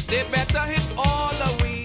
They better hit all the way.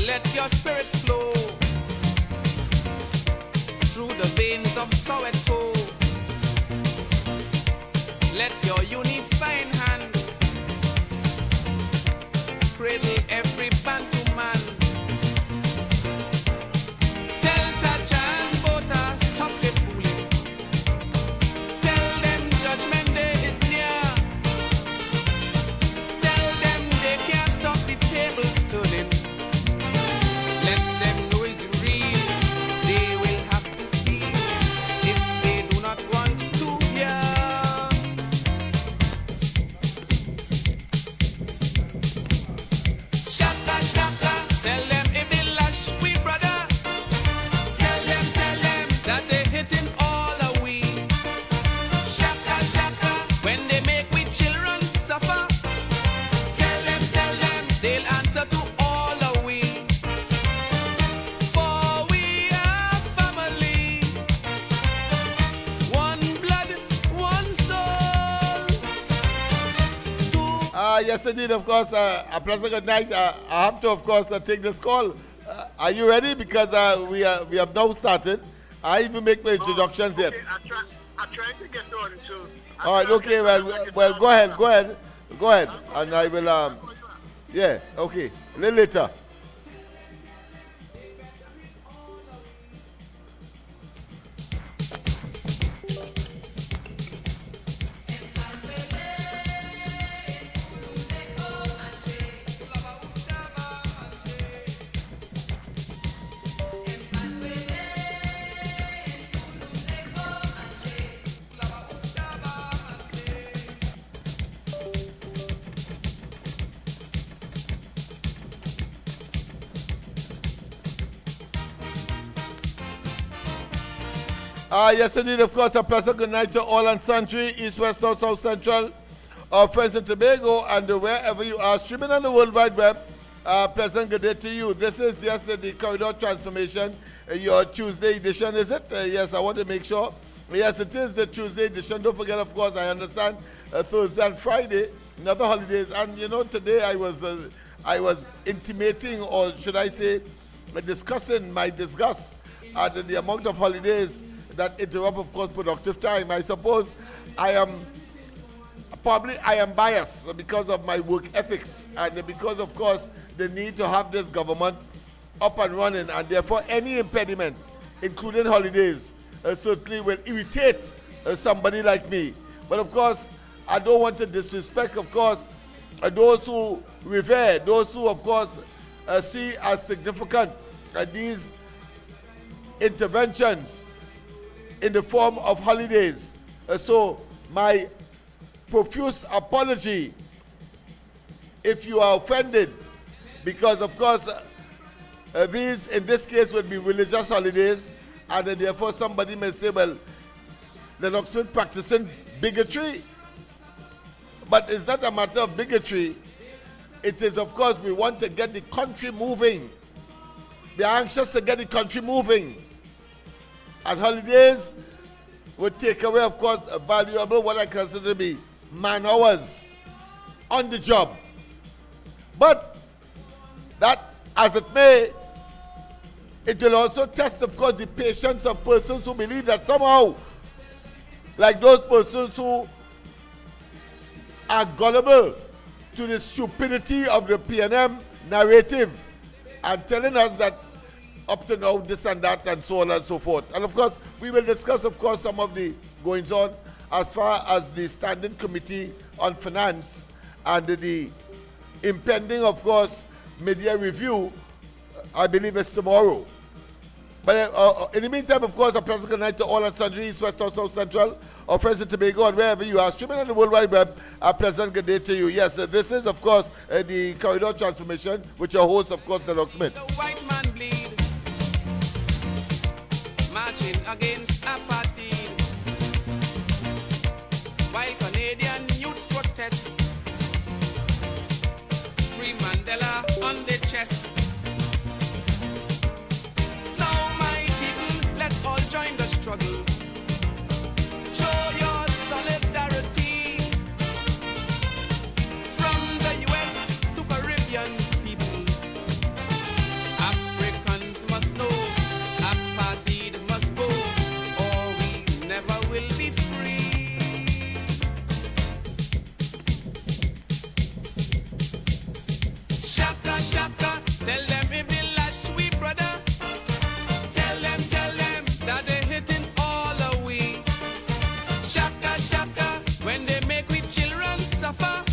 Let your spirit flow through the veins of Soweto. Let your unifying hand cradle every Bantu man. Tell Tacha and Bota, stop the fooling. Tell them judgment day is near. Tell them they can't stop the tables turning. Yes, indeed, of course, a pleasant good night. I have to, of course, take this call. Are you ready? Because we have now started. I even make my introductions yet. I'm trying to get on, so... All right, okay, well, go ahead. And I will, yeah, okay, a little later. Yes, indeed, of course, a pleasant good night to all and sundry, East, West, South, South, Central, our friends in Tobago, and wherever you are, streaming on the World Wide Web. Pleasant good day to you. This is, yes, the Corridor Transformation, your Tuesday edition, is it? Yes, I want to make sure. Yes, it is the Tuesday edition. Don't forget, of course, I understand, Thursday and Friday, another holidays. And, you know, today I was intimating, or should I say, discussing my disgust at the amount of holidays that interrupt, of course, productive time. I suppose I am biased because of my work ethics and because, of course, the need to have this government up and running, and therefore any impediment, including holidays, certainly will irritate somebody like me. But of course, I don't want to disrespect, of course, those who revere, those who, of course, see as significant these interventions in the form of holidays. So my profuse apology if you are offended, because of course these in this case would be religious holidays, and therefore somebody may say, well, they're not practicing bigotry. But it's not a matter of bigotry. It is, of course, we want to get the country moving. We are anxious to get the country moving. And holidays would take away, of course, a valuable, what I consider to be man hours on the job. But that, as it may, it will also test, of course, the patience of persons who believe that somehow, like those persons who are gullible to the stupidity of the PNM narrative and telling us that up to now this and that and so on and so forth. And of course, we will discuss, of course, some of the goings on as far as the Standing Committee on Finance and the impending, of course, media review, I believe is tomorrow. But in the meantime, of course, a pleasant good night to all on Sundry, East, West, North, South, Central, or Friends in Tobago, and wherever you are. Streaming on the World Wide Web, a pleasant good day to you. Yes, this is, of course, the Corridor Transformation, with your host, of course, lENNOX Smith. The white man bleed, marching against apartheid, while Canadian youths protest. Free Mandela on the chest. Now, my people, let's all join the struggle. Show your solidarity from the US to Caribbean people. Africans must know apartheid must go, or we never will be free. Shaka, shaka, tell them if they lash we brother. Tell them that they hitting all away. Shaka, shaka, when they make we children suffer.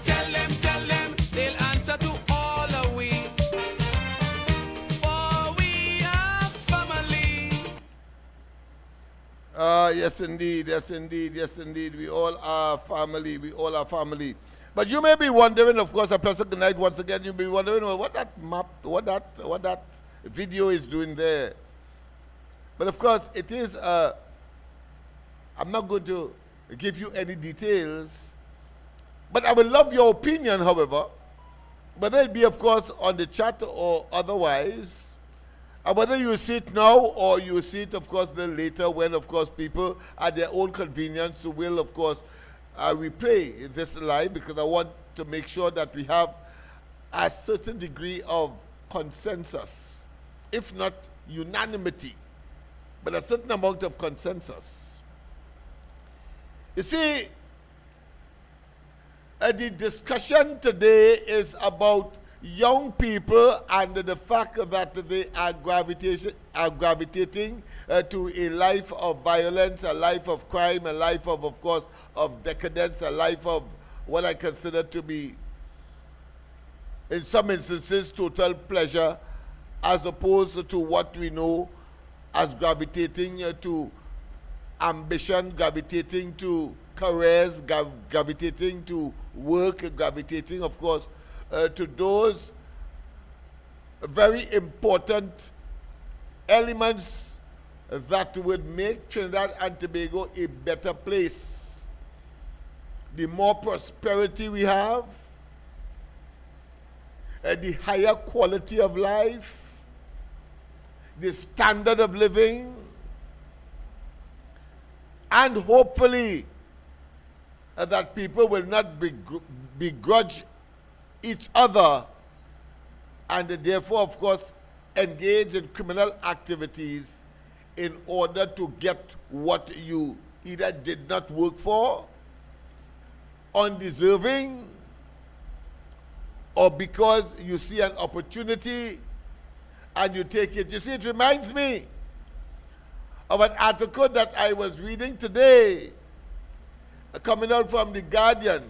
Tell them, they'll answer to all away. For we are family. Yes, indeed. Yes, indeed. Yes, indeed. We all are family. We all are family. But you may be wondering, of course, a pleasant good night once again. You'll be wondering what that map, what that video is doing there. But of course, it is. I'm not going to give you any details, but I would love your opinion, however, whether it be, of course, on the chat or otherwise, and whether you see it now or you see it, of course, then later when, of course, people at their own convenience will, of course, replay this live, because I want to make sure that we have a certain degree of consensus, if not unanimity, but a certain amount of consensus. You see, the discussion today is about young people and the fact that they are gravitating to a life of violence, a life of crime, a life of course, of decadence, a life of what I consider to be, in some instances, total pleasure, as opposed to what we know as gravitating to ambition, gravitating to careers, gravitating to work, gravitating, of course, to those very important elements that would make Trinidad and Tobago a better place. The more prosperity we have, the higher quality of life, the standard of living, and hopefully that people will not begrudge each other and therefore, of course, engage in criminal activities in order to get what you either did not work for, undeserving, or because you see an opportunity and you take it. You see, it reminds me of an article that I was reading today, coming out from The Guardian,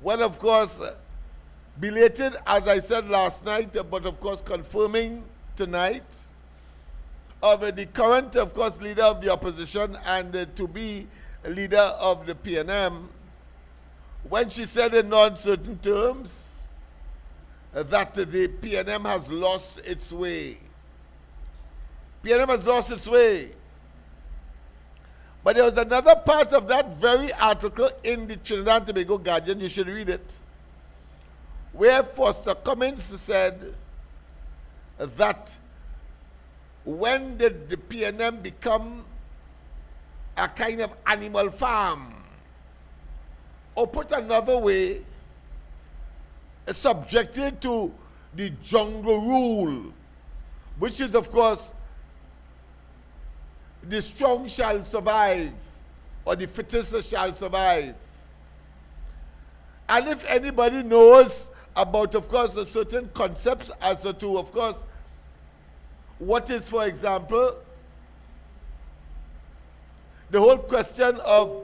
when, of course, belated, as I said last night, but of course confirming tonight, of the current, of course, leader of the opposition and to be leader of the PNM, when she said in no uncertain terms that the PNM has lost its way. PNM has lost its way. But there was another part of that very article in the Trinidad and Tobago Guardian, you should read it, where Foster Cummins said that when did the PNM become a kind of animal farm? Or put another way, subjected to the jungle rule, which is, of course, the strong shall survive, or the fittest shall survive. And if anybody knows about, of course, certain concepts as to, of course, what is, for example, the whole question of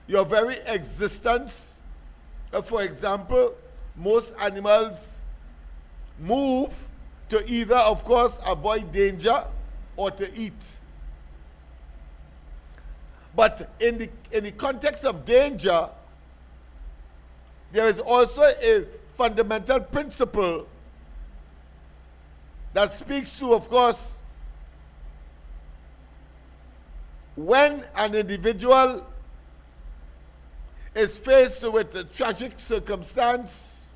your very existence. For example, most animals move to either, of course, avoid danger or to eat. But in the context of danger, there is also a fundamental principle that speaks to, of course, when an individual is faced with a tragic circumstance,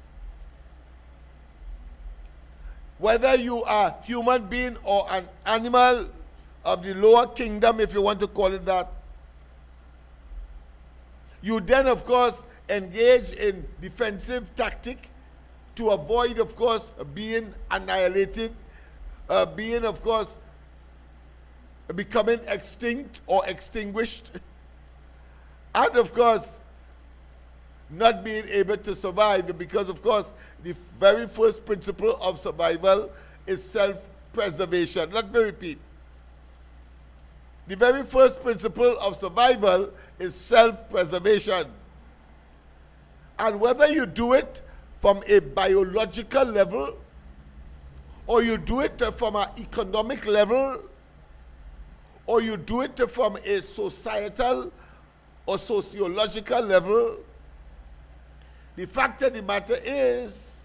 whether you are a human being or an animal of the lower kingdom, if you want to call it that, you then, of course, engage in defensive tactic to avoid, of course, being annihilated, being, of course, becoming extinct or extinguished, and, of course, not being able to survive, because, of course, the very first principle of survival is self-preservation. Let me repeat. The very first principle of survival is self-preservation. And whether you do it from a biological level or you do it from an economic level or you do it from a societal or sociological level, the fact of the matter is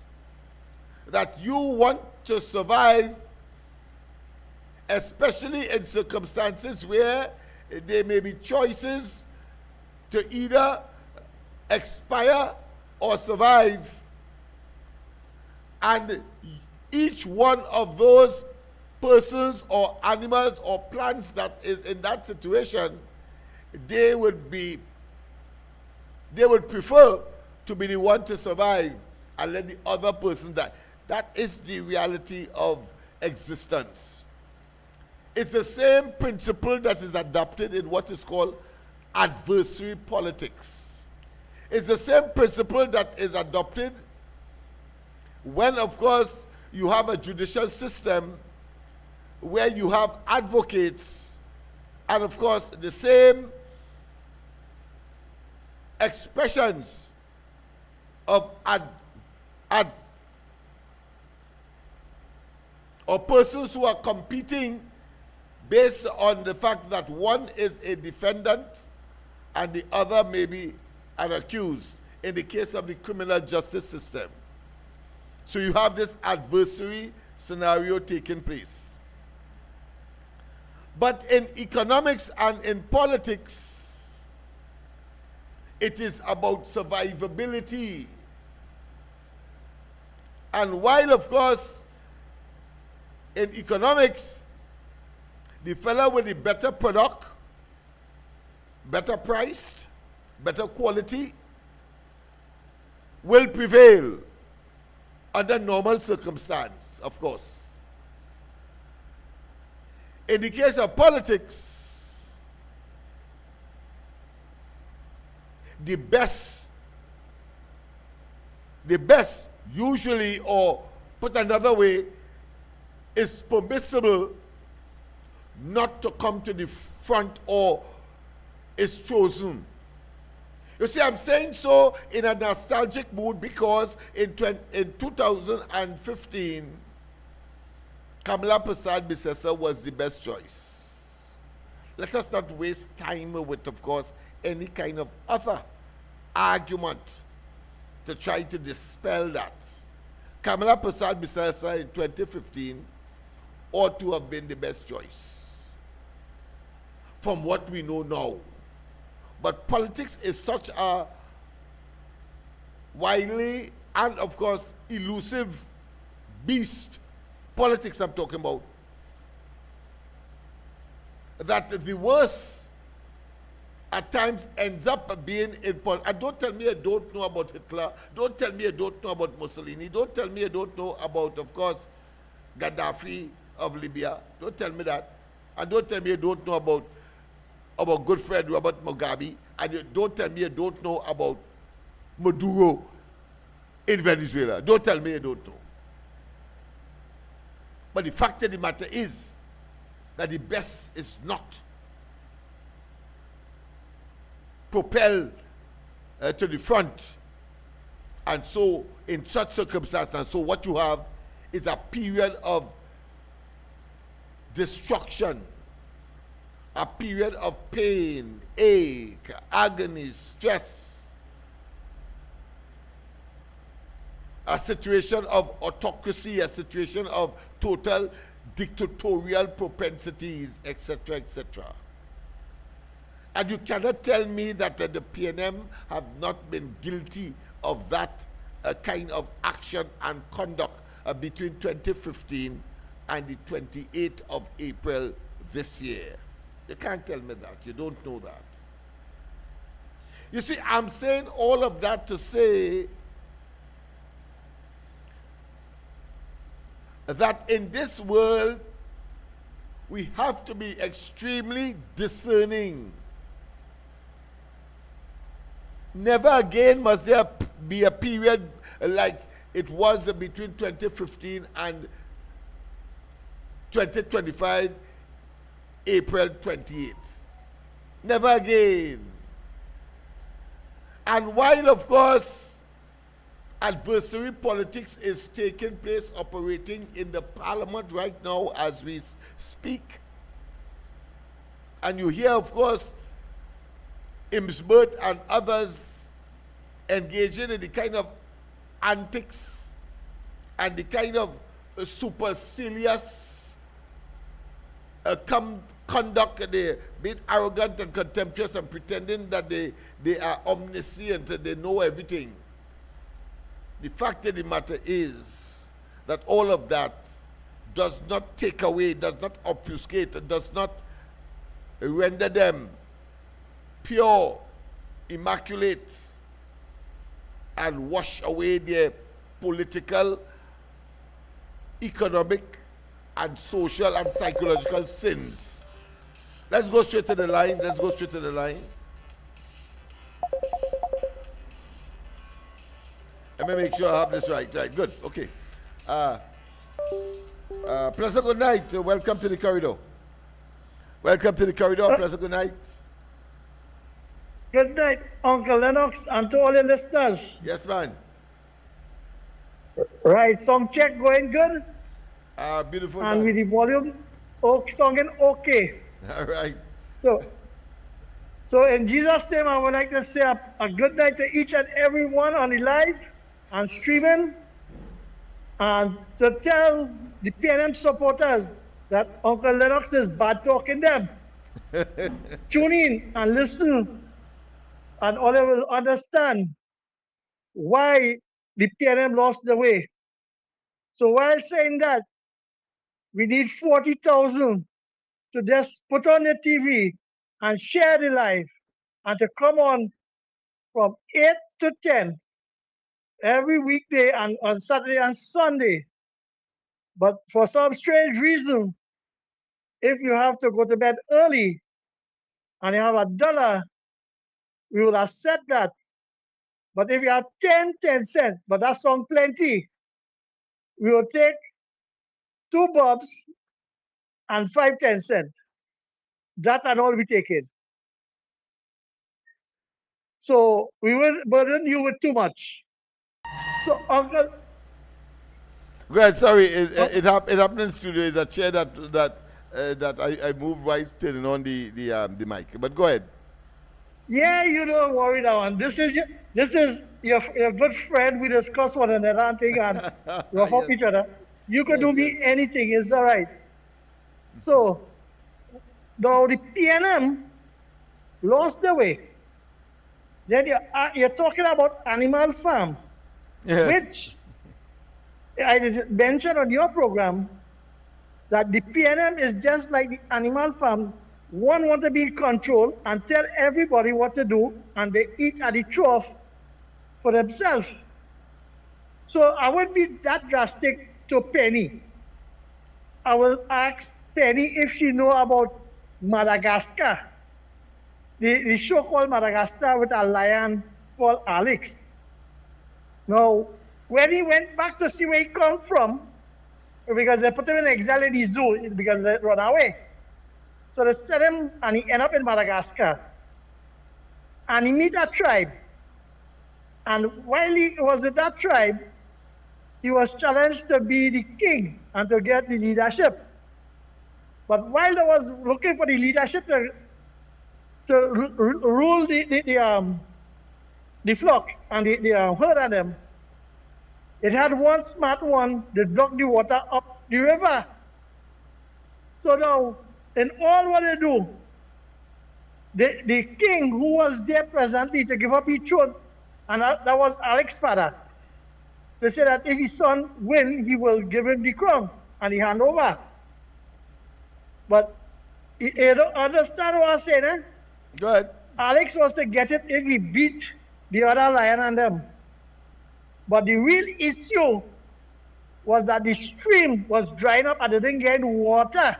that you want to survive, especially in circumstances where there may be choices to either expire or survive. And each one of those persons or animals or plants that is in that situation, they would prefer to be the one to survive and let the other person die. That is the reality of existence. It's the same principle that is adopted in what is called adversary politics. It's the same principle that is adopted when, of course, you have a judicial system where you have advocates, and, of course, the same expressions of or persons who are competing based on the fact that one is a defendant and the other may be an accused in the case of the criminal justice system. So you have this adversary scenario taking place. But in economics and in politics, it is about survivability. And while, of course, in economics, the fellow with the better product, better priced, better quality, will prevail under normal circumstance, of course. In the case of politics, the best usually, or put another way, is permissible not to come to the front or is chosen. You see, I'm saying so in a nostalgic mood because in 2015, Kamala Prasad Bissessa was the best choice. Let us not waste time with, of course, any kind of other argument to try to dispel that. Kamala Prasad Bissessa in 2015 ought to have been the best choice from what we know now. But politics is such a wily and, of course, elusive beast. Politics I'm talking about. That the worst at times ends up being in politics. And don't tell me I don't know about Hitler. Don't tell me I don't know about Mussolini. Don't tell me I don't know about, of course, Gaddafi of Libya. Don't tell me that. And don't tell me I don't know about good friend Robert Mugabe. And you don't tell me you don't know about Maduro in Venezuela. Don't tell me you don't know. But the fact of the matter is that the best is not propelled to the front. And so in such circumstances, and so what you have is a period of destruction, a period of pain, ache, agony, stress, a situation of autocracy, a situation of total dictatorial propensities, etc., etc. And you cannot tell me that the PNM have not been guilty of that kind of action and conduct between 2015 and the 28th of April this year. You can't tell me that. You don't know that. You see, I'm saying all of that to say that in this world, we have to be extremely discerning. Never again must there be a period like it was between 2015 and 2025, April 28th. Never again. And while, of course, adversary politics is taking place, operating in the parliament right now as we speak, and you hear, of course, Imsbert and others engaging in the kind of antics and the kind of supercilious conduct, they being arrogant and contemptuous and pretending that they are omniscient, they know everything. The fact of the matter is that all of that does not take away, does not obfuscate, does not render them pure, immaculate, and wash away their political, economic, and social and psychological sins. Let's go straight to the line. Let's go straight to the line. Let me make sure I have this right. Right, good. Okay. Pleasant good night. Welcome to the corridor. Welcome to the corridor. Pleasant good night. Good night, Uncle Lennox, and to all your listeners. Yes, man. Right, song check going good. Beautiful. And man. with the volume, songing okay. All right. So in Jesus' name, I would like to say a good night to each and every one on the live and streaming, and to tell the PNM supporters that Uncle Lennox is bad talking them. Tune in and listen, and all of you will understand why the PNM lost the way. So while saying that, we need 40,000 to just put on the TV and share the live, and to come on from 8 to 10 every weekday and on Saturday and Sunday. But for some strange reason, if you have to go to bed early and you have $1, we will accept that. But if you have 10 cents, but that sounds plenty, we will take 2 bobs and 5 cents. That and all we take in. So we will burden you with too much. So Uncle, Go ahead. Sorry, it happened in studio. It's a chair that I moved right, turning on the mic. But go ahead. yeah, you don't worry now. And this is your good friend. We discuss one another thing and we help each other. You can do me anything. It's all right. So now the PNM lost the way. Then you're talking about animal farm, Yes. which I mentioned on your program that the PNM is just like the animal farm. One want to be in control and tell everybody what to do, and they eat at the trough for themselves. So I wouldn't be that drastic to Penny. I will ask Penny if she know about Madagascar. The show called Madagascar with a lion called Alex. Now, when he went back to see where he come from, because they put him in exile in the zoo because they run away. So they set him and he ended up in Madagascar. And he meet a tribe. And while he was in that tribe, he was challenged to be the king and to get the leadership. But while they was looking for the leadership to rule the flock and the herd of them, it had one smart one that blocked the water up the river. So now, in all what they do, the king who was there presently to give up his throne, and that was Alex's father, they said that if his son win, he will give him the crown and he hand over. But you don't understand what I'm saying, eh? Go ahead. Alex was to get it if he beat the other lion and them. But the real issue was that the stream was drying up and they didn't get water.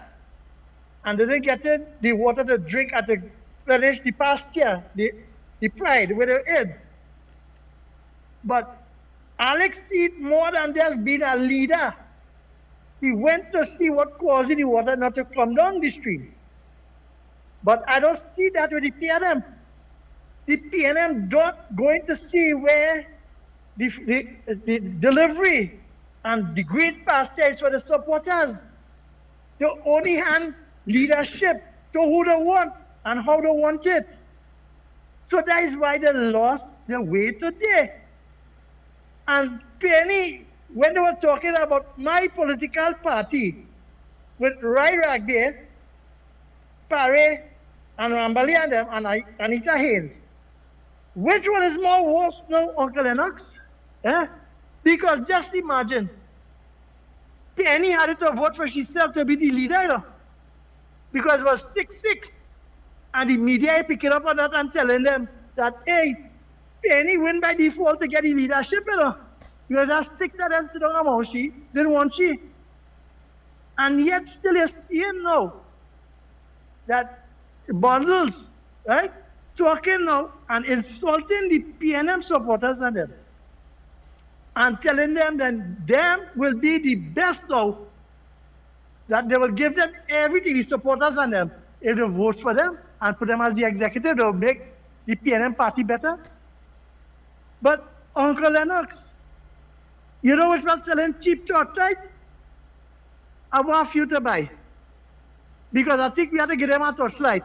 And they didn't get the water to drink and to finish the pasture, the pride where they in. But Alex see more than just being a leader. He went to see what caused the water not to come down the stream. But I don't see that with the PNM. The PNM not going to see where the delivery and the great pasture is for the supporters. They only hand leadership to who they want and how they want it. So that is why they lost their way today. And Penny, when they were talking about my political party with Rai Ragde, Pare, and Rambali and them, and Anita Haynes, which one is more worse now, Uncle Lennox? Because just imagine, Penny had to vote for herself to be the leader, you know, because it was 6-6. And the media picking up on that and telling them that, hey, Penny win by default to get the leadership, you know. Because that's 6 of them sitting on she didn't want she. And yet still you're seeing now that bundles, right, talking now and insulting the PNM supporters and them. And telling them that them will be the best now, that they will give them everything, the supporters and them, if they vote for them and put them as the executive, they'll make the PNM party better. But Uncle Lennox, you know which one's selling cheap torchlight? I want you to buy. Because I think we have to give them a torchlight.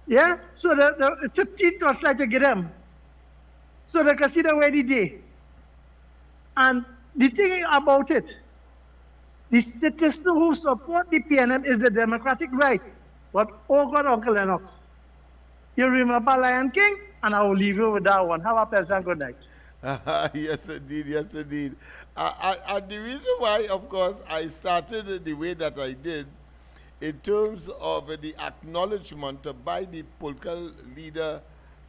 Yeah? So the 15 torchlight to get them. So they can see the way they day. And the thing about it, the citizens who support the PNM is the democratic right. But oh God, Uncle Lennox, you remember Lion King? And I will leave you with that one. Have a pleasant good night. Yes, indeed. Yes, indeed. And the reason why, of course, I started the way that I did, in terms of the acknowledgement by the political leader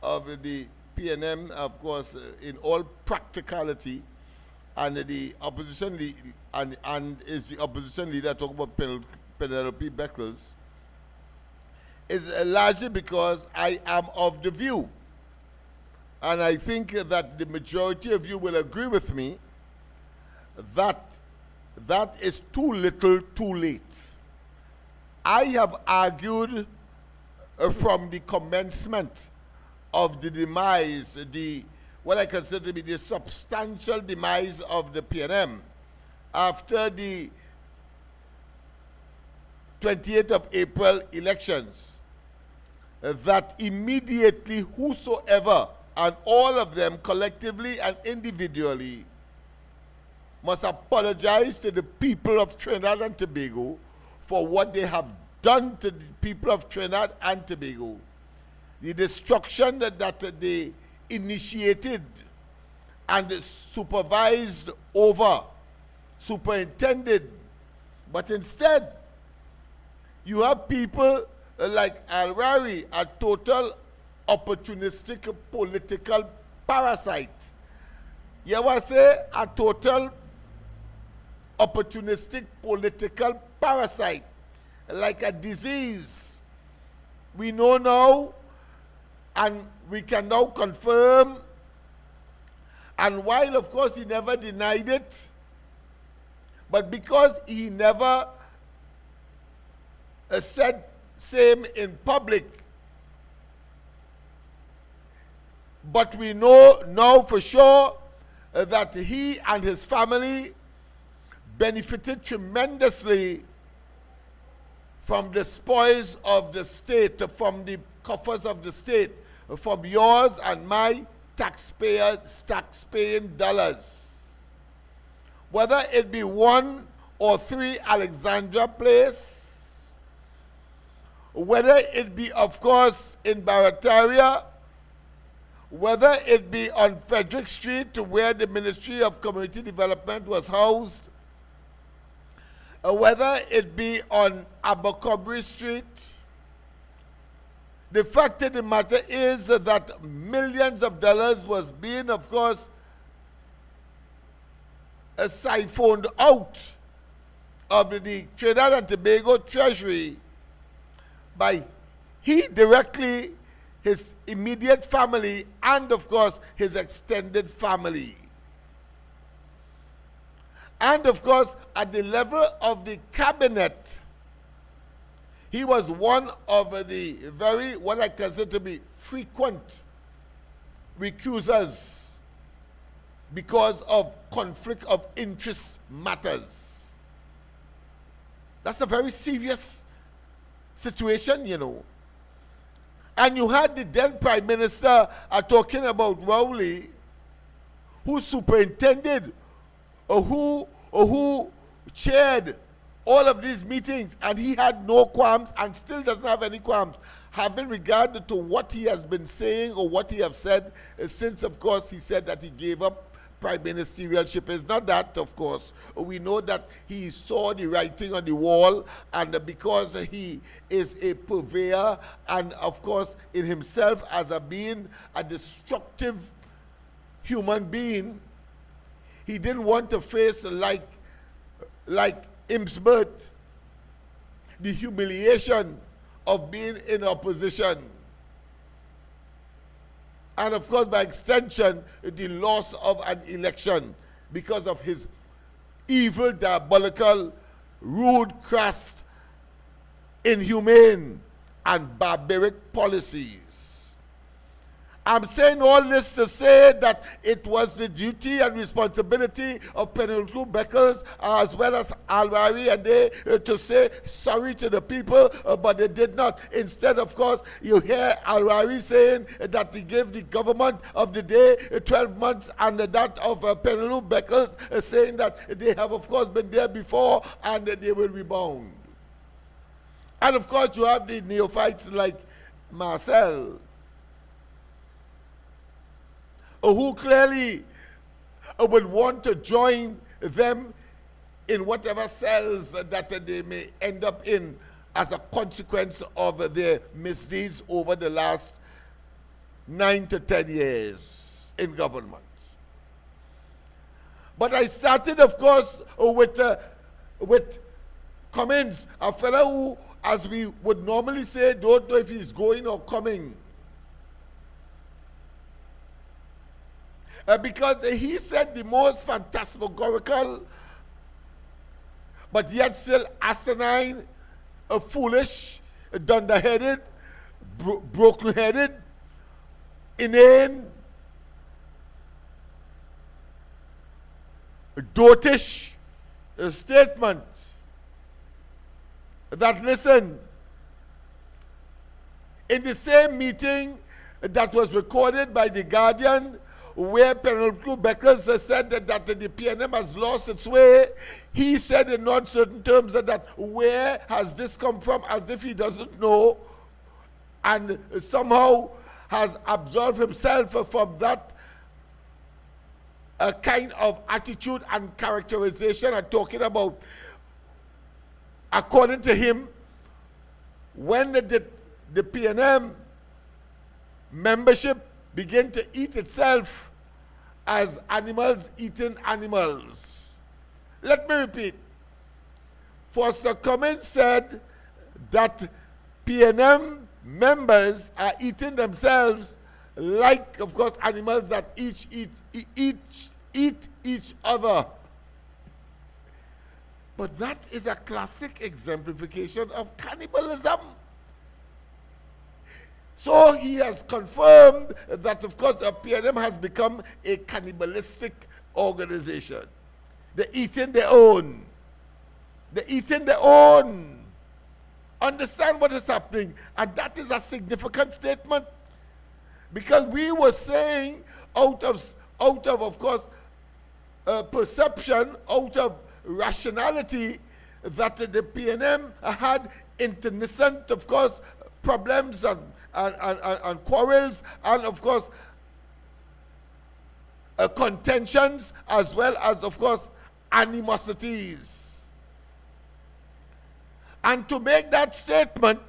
of the PNM, of course, in all practicality, and the opposition and is the opposition leader talking about Penelope Beckles, is largely because I am of the view, and I think that the majority of you will agree with me, that that is too little, too late. I have argued from the commencement of the demise, what I consider to be the substantial demise of the PNM after the 28th of April elections, that immediately whosoever, and all of them collectively and individually, must apologize to the people of Trinidad and Tobago for what they have done to the people of Trinidad and Tobago. The destruction that they initiated and supervised over, superintended. But instead, you have people like Al-Rari, a total opportunistic political parasite. You ever say a total opportunistic political parasite, like a disease? We know now, and we can now confirm And while, of course, he never denied it, but because he never said same in public, but we know now for sure that he and his family benefited tremendously from the spoils of the state, from the coffers of the state, from yours and my taxpaying dollars. Whether it be 1 or 3 Alexandra Place, whether it be, of course, in Barataria, whether it be on Frederick Street where the Ministry of Community Development was housed, whether it be on Abercrombie Street, the fact of the matter is that millions of dollars was being, of course, siphoned out of the Trinidad and Tobago Treasury by he directly, his immediate family, and of course his extended family. And of course, at the level of the cabinet, he was one of the very, what I consider to be frequent recusers because of conflict of interest matters. That's a very serious situation, you know. And you had the then Prime Minister talking about Rowley, who superintended or who chaired all of these meetings, and he had no qualms and still doesn't have any qualms, having regard to what he has been saying or what he has said since, of course, he said that he gave up prime ministerialship. It's not that, of course. We know that he saw the writing on the wall, and because he is a purveyor and, of course, in himself as a being, a destructive human being, he didn't want to face like Imsbert, the humiliation of being in opposition. And of course, by extension, the loss of an election because of his evil, diabolical, rude, crass, inhumane, and barbaric policies. I'm saying all this to say that it was the duty and responsibility of Penelope Beckles as well as Alwari and they to say sorry to the people, but they did not. Instead, of course, you hear Alwari saying that he gave the government of the day 12 months, and that of Penelope Beckles saying that they have, of course, been there before and they will rebound. And of course, you have the neophytes like Marcel, who clearly would want to join them in whatever cells that they may end up in as a consequence of their misdeeds over the last 9 to 10 years in government. But I started, of course, with Cummins, a fellow who, as we would normally say, don't know if he's going or coming. Because he said the most phantasmagorical, but yet still asinine, foolish, dunderheaded, broken-headed, inane, dotish statement that, listen, in the same meeting that was recorded by The Guardian, where Penelope Beckles said that the PNM has lost its way, he said in non-certain terms that where has this come from, as if he doesn't know, and somehow has absolved himself from that kind of attitude and characterization and talking about, according to him, when the PNM membership began to eat itself as animals eating animals. Let me repeat. Foster Cummins said that PNM members are eating themselves like, of course, animals that eat each other. But that is a classic exemplification of cannibalism. So he has confirmed that, of course, the PNM has become a cannibalistic organization. They're eating their own. They're eating their own. Understand what is happening. And that is a significant statement. Because we were saying out of course, perception, out of rationality, that the PNM had internecine, of course, problems and quarrels, and of course, contentions, as well as, of course, animosities. And to make that statement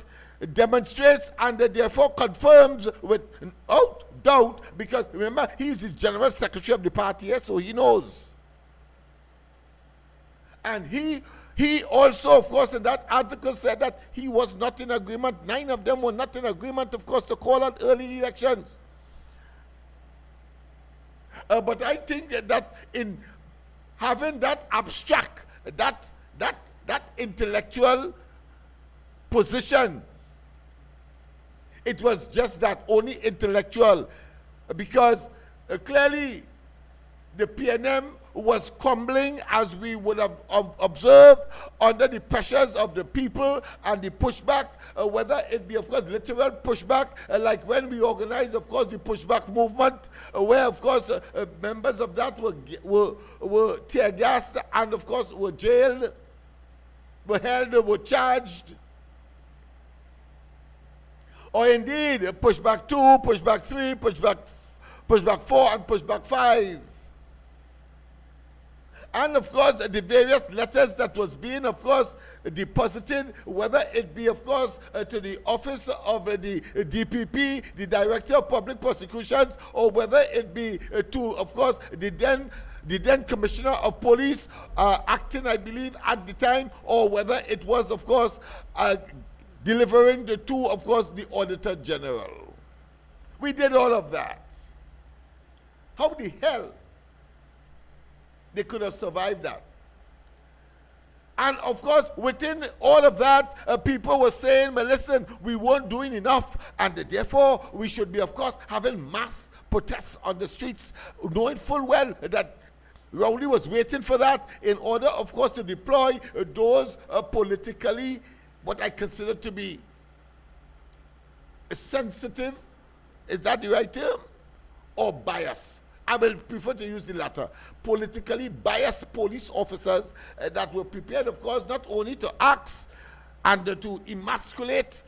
demonstrates and therefore confirms without doubt, because remember, he's the general secretary of the party, so he knows. And he also, of course, in that article said that he was not in agreement. 9 of them were not in agreement, of course, to call out early elections. But I think that in having that abstract, that intellectual position, it was just that, only intellectual, because clearly the PNM was crumbling, as we would have observed, under the pressures of the people and the pushback, whether it be, of course, literal pushback, like when we organized, of course, the pushback movement, where, of course, members of that were tear gassed and, of course, were jailed, were held, were charged. Or indeed, pushback 2, pushback 3, pushback 4, and pushback 5. And of course, the various letters that was being, of course, deposited, whether it be, of course, to the office of the DPP, the Director of Public Prosecutions, or whether it be to, of course, the then Commissioner of Police, acting, I believe, at the time, or whether it was, of course, delivering to, of course, the Auditor General. We did all of that. How the hell they could have survived that? And of course, within all of that, people were saying, well, listen, we weren't doing enough, and therefore we should be, of course, having mass protests on the streets, knowing full well that Rowley was waiting for that in order, of course, to deploy those politically, what I consider to be sensitive, is that the right term? Or bias. I will prefer to use the latter. Politically biased police officers that were prepared, of course, not only to axe and to emasculate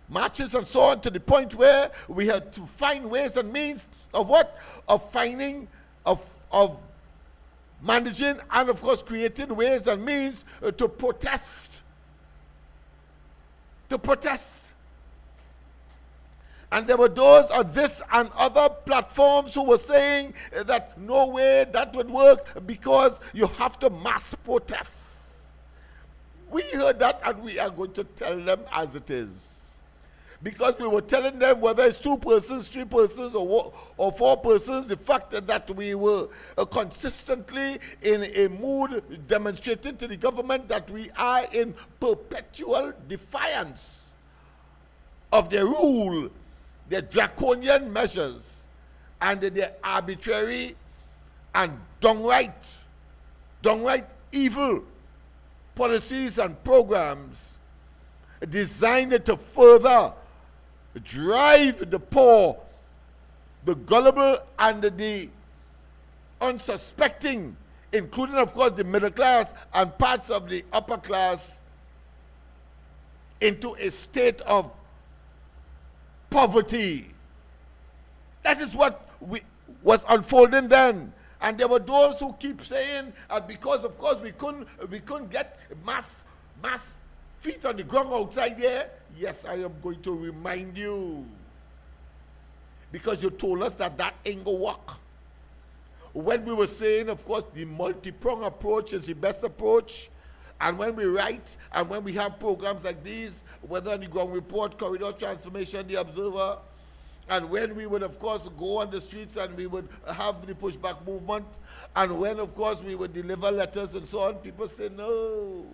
marches and so on, to the point where we had to find ways and means of what? Of finding, of managing, and of course creating ways and means to protest. To protest. And there were those on this and other platforms who were saying that no way that would work because you have to mass protest. We heard that, and we are going to tell them as it is. Because we were telling them, whether it's 2 persons, 3 persons, or 4 persons, the fact that we were consistently in a mood demonstrating to the government that we are in perpetual defiance of their rule, their draconian measures, and their arbitrary and downright evil policies and programs designed to further drive the poor, the gullible, and the unsuspecting, including, of course, the middle class and parts of the upper class, into a state of poverty. That is what was unfolding then. And there were those who keep saying, because of course we couldn't get mass feet on the ground outside there. Yes, I am going to remind you, because you told us that ain't gonna work. When we were saying, of course, the multi-pronged approach is the best approach, and when we write and when we have programs like these, whether on the Ground Report, Corridor Transformation, The Observer, And when we would, of course, go on the streets and we would have the pushback movement, and when, of course, we would deliver letters and so on, people say, no,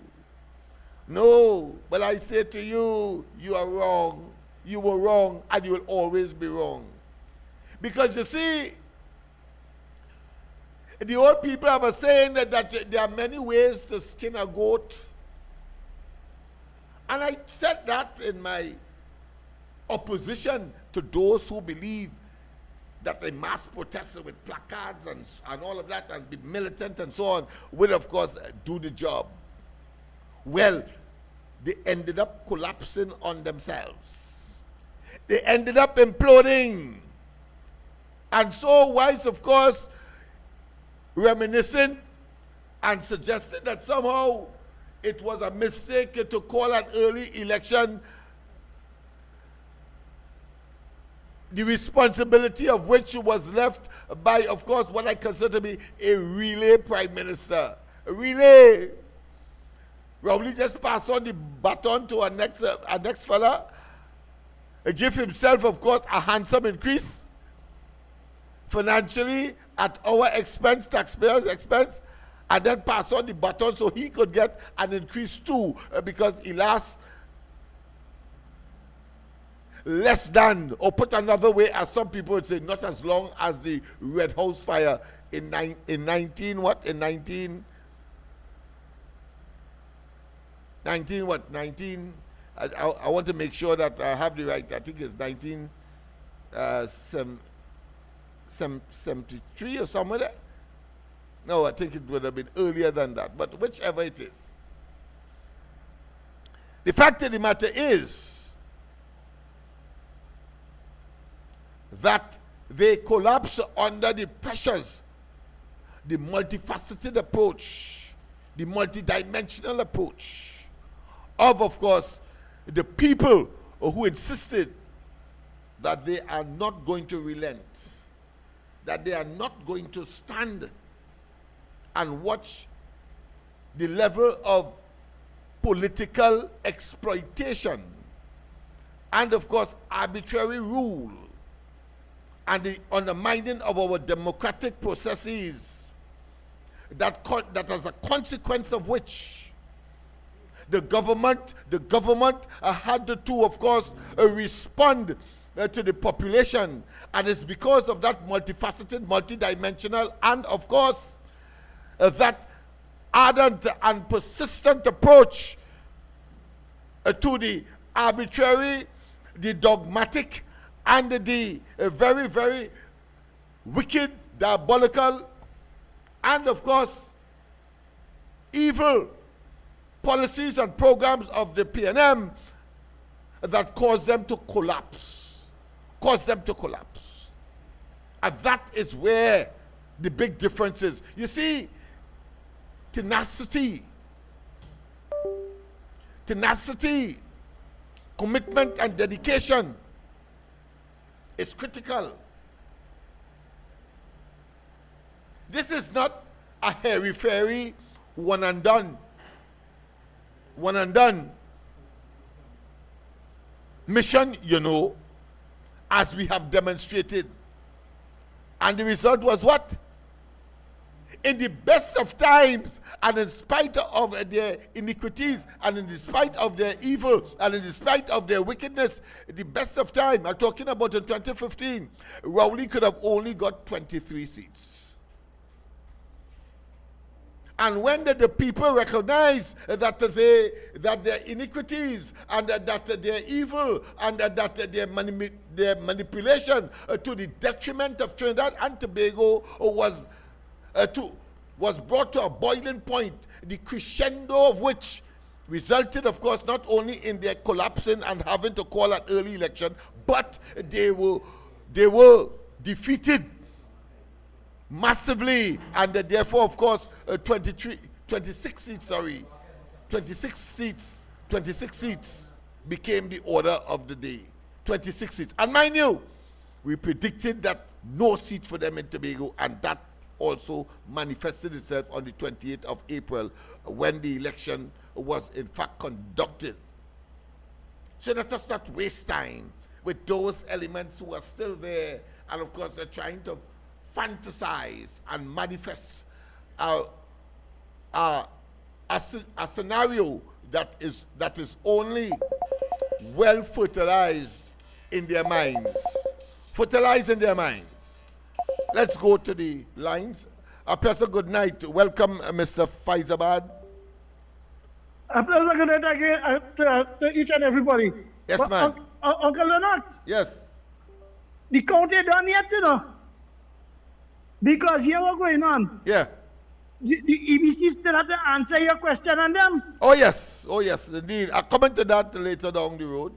no. But I say to you, you are wrong. You were wrong, and you will always be wrong. Because you see, the old people have a saying that there are many ways to skin a goat. And I said that in my opposition to those who believe that a mass protester with placards and all of that and be militant and so on will, of course, do the job. Well, they ended up collapsing on themselves. They ended up imploding. And so Wise, of course, reminiscing and suggested that somehow it was a mistake to call an early election, the responsibility of which was left by, of course, what I consider to be a relay prime minister. A relay. Rowley just passed on the baton to our next fella, give himself, of course, a handsome increase financially at our expense, taxpayers' expense, and then pass on the baton so he could get an increase too, because he lasts less than, or put another way, as some people would say, not as long as the Red House fire in 19 what? In 19 what? 19, I want to make sure that I have the right, I think it's 1973 or somewhere there. No, I think it would have been earlier than that, but whichever it is. The fact of the matter is that they collapse under the pressures, the multifaceted approach, the multidimensional approach of course, the people who insisted that they are not going to relent, that they are not going to stand and watch the level of political exploitation and, of course, arbitrary rule and the undermining of our democratic processes, that as a consequence of which the government had to, of course, respond to the population. And it's because of that multifaceted, multidimensional, and, of course, that ardent and persistent approach to the arbitrary, the dogmatic, and the very, very wicked, diabolical, and, of course, evil policies and programs of the PNM that caused them to collapse. And that is where the big difference is. You see, tenacity, commitment and dedication is critical. This is not a hairy-fairy one and done mission, you know, as we have demonstrated. And the result was what? In the best of times, and in spite of their iniquities, and in spite of their evil, and in spite of their wickedness, the best of time, I'm talking about in 2015, Rowley could have only got 23 seats. And when the people recognize that their iniquities and that their evil and that their manipulation to the detriment of Trinidad and Tobago was brought to a boiling point, the crescendo of which resulted, of course, not only in their collapsing and having to call an early election, but they were defeated massively, and therefore, of course, 26 seats became the order of the day. 26 seats. And mind you, we predicted that no seat for them in Tobago, and that also manifested itself on the 28th of April when the election was in fact conducted. So let us not waste time with those elements who are still there, and of course they're trying to fantasize and manifest a scenario that is only well fertilized in their minds. Fertilized in their minds. Let's go to the lines. A pleasant good night. Welcome, Mr. Faizabad. A pleasant good night again to each and everybody. Yes, But, ma'am. Uncle Lennox, Yes. the count ain't done yet, you know. Because here what's going on. Yeah. The EBC still have to answer your question on them. Oh, yes. Oh, yes, indeed. I'll comment to that later down the road.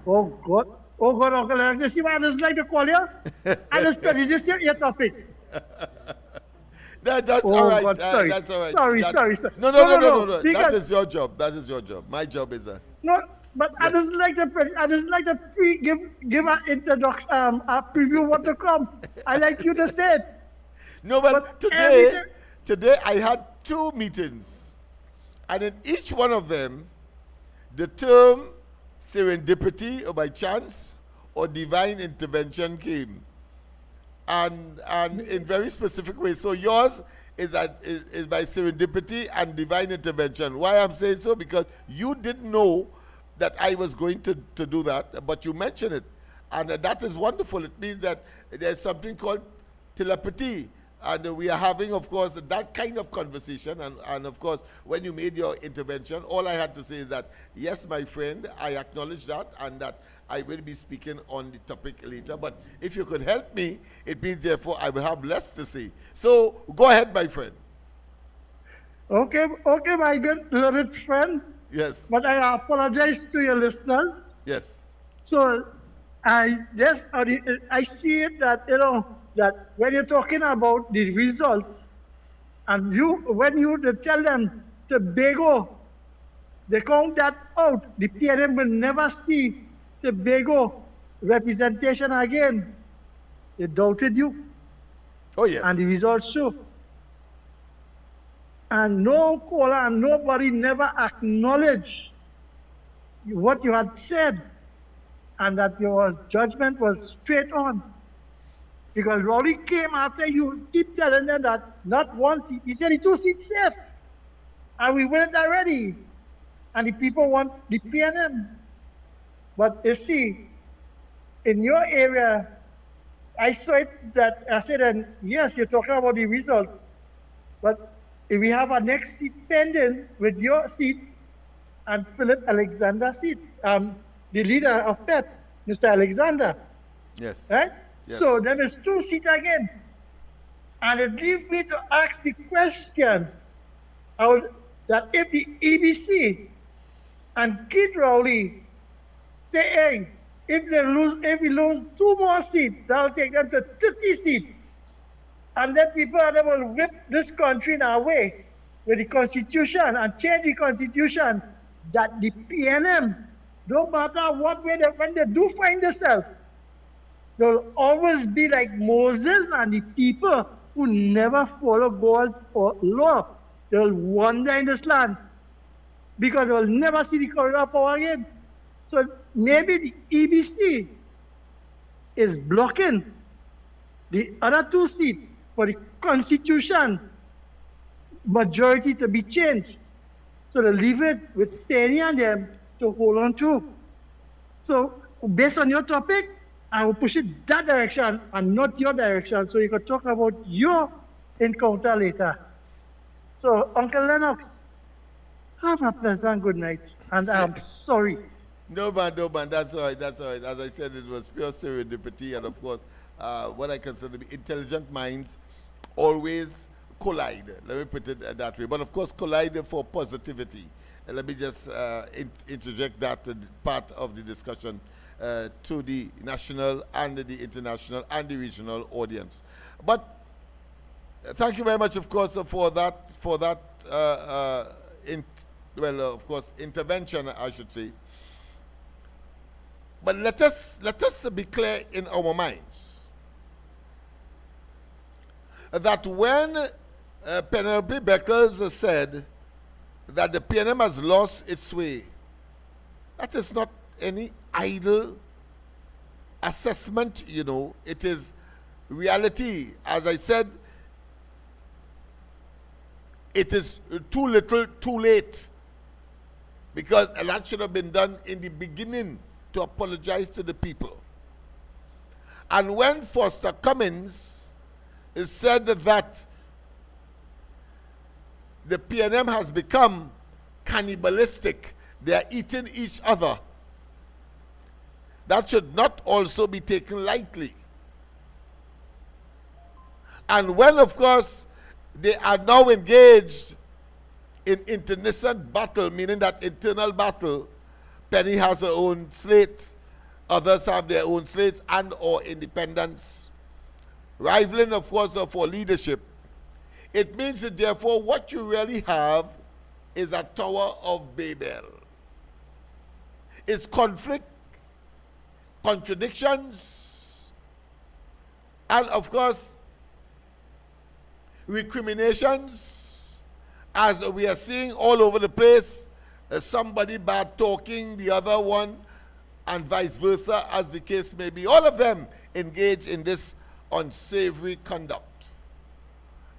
Oh, God. Oh, God, Uncle Lennox. You see why I just like to call you? I just study this your topic. That's Oh, all right. God, sorry. That's all right. Sorry. No. Because, That is your job. That is your job. My job is a. no, but I just like to give an introduction, a preview what to come. I like you to say it. No, but today I had 2 meetings, and in each one of them, the term serendipity or by chance or divine intervention came, and in very specific ways. So yours is by serendipity and divine intervention. Why I'm saying so? Because you didn't know that I was going to do that, but you mentioned it, and that is wonderful. It means that there's something called telepathy. And we are having, of course, that kind of conversation. And of course, when you made your intervention, all I had to say is that, yes, my friend, I acknowledge that, and that I will be speaking on the topic later. But if you could help me, it means, therefore, I will have less to say. So go ahead, my friend. Okay, my good learned friend. Yes. But I apologize to your listeners. Yes. So I see it that, you know, that when you're talking about the results, and when you tell them Tobago, they count that out. The PNM will never see Tobago representation again. They doubted you. Oh, yes. And the results show. And no caller and nobody never acknowledged what you had said, and that your judgment was straight on. Because Rowley came after you, keep telling them that not 1 seat. He said the 2 seats safe. And we win it already. And the people want the PNM. But you see, in your area, I saw it that I said, and yes, you're talking about the result. But if we have our next seat pending with your seat and Philip Alexander's seat, the leader of PEP, Mr. Alexander. Yes. Right? Yes. So there is 2 seats again. And it leaves me to ask the question that if the EBC and Kid Rowley say, hey, if we lose 2 more seats, that'll take them to 30 seats. And then people will whip this country in our way with the Constitution and change the Constitution that the PNM, no matter what way, when they do find themselves, they'll always be like Moses and the people who never follow God's law. They'll wander in this land because they'll never see the corridor of power again. So maybe the EBC is blocking the other 2 seats for the Constitution majority to be changed. So they leave it with Penny and them to hold on to. So based on your topic, I will push it that direction and not your direction, so you can talk about your encounter later. So, Uncle Lennox, have a pleasant good night, and I'm sorry. No, man, that's all right. As I said, it was pure serendipity, and of course, what I consider to be intelligent minds always collide. Let me put it that way. But of course, collide for positivity. And let me just interject that part of the discussion to the national and the international and the regional audience. But thank you very much, of course, for that of course, intervention, I should say. But let us be clear in our minds that when Penelope Beckers said that the PNM has lost its way, that is not any idle assessment, it is reality. As I said, it is too little, too late. Because a lot should have been done in the beginning to apologize to the people. And when Foster Cummins said that the PNM has become cannibalistic, they are eating each other, that should not also be taken lightly. And when, of course, they are now engaged in internecine battle, meaning that internal battle, Penny has her own slate, others have their own slates and or independents, rivaling, of course, for leadership. It means that, therefore, what you really have is a Tower of Babel. It's conflict, contradictions, and, of course, recriminations, as we are seeing all over the place, somebody bad talking the other one, and vice versa, as the case may be. All of them engage in this unsavory conduct.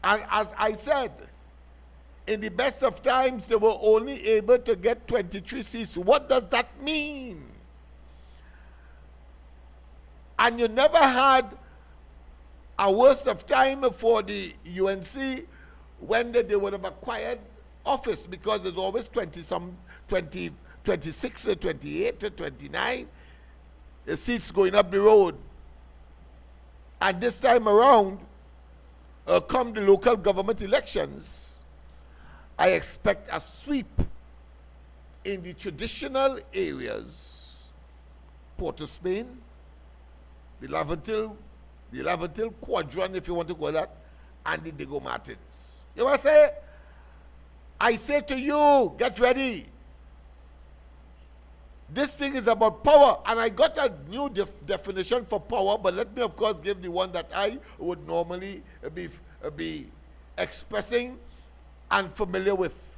And as I said, in the best of times, they were only able to get 23 seats. What does that mean? And you never had a worst of time for the UNC when they would have acquired office, because there's always 26 or 28 or 29 seats going up the road. And this time around, come the local government elections, I expect a sweep in the traditional areas, Port of Spain, the Laventil quadrant, if you want to call that, and the Diego Martins. You want to say? I say to you, get ready. This thing is about power, and I got a new definition for power, but let me, of course, give the one that I would normally be expressing and familiar with.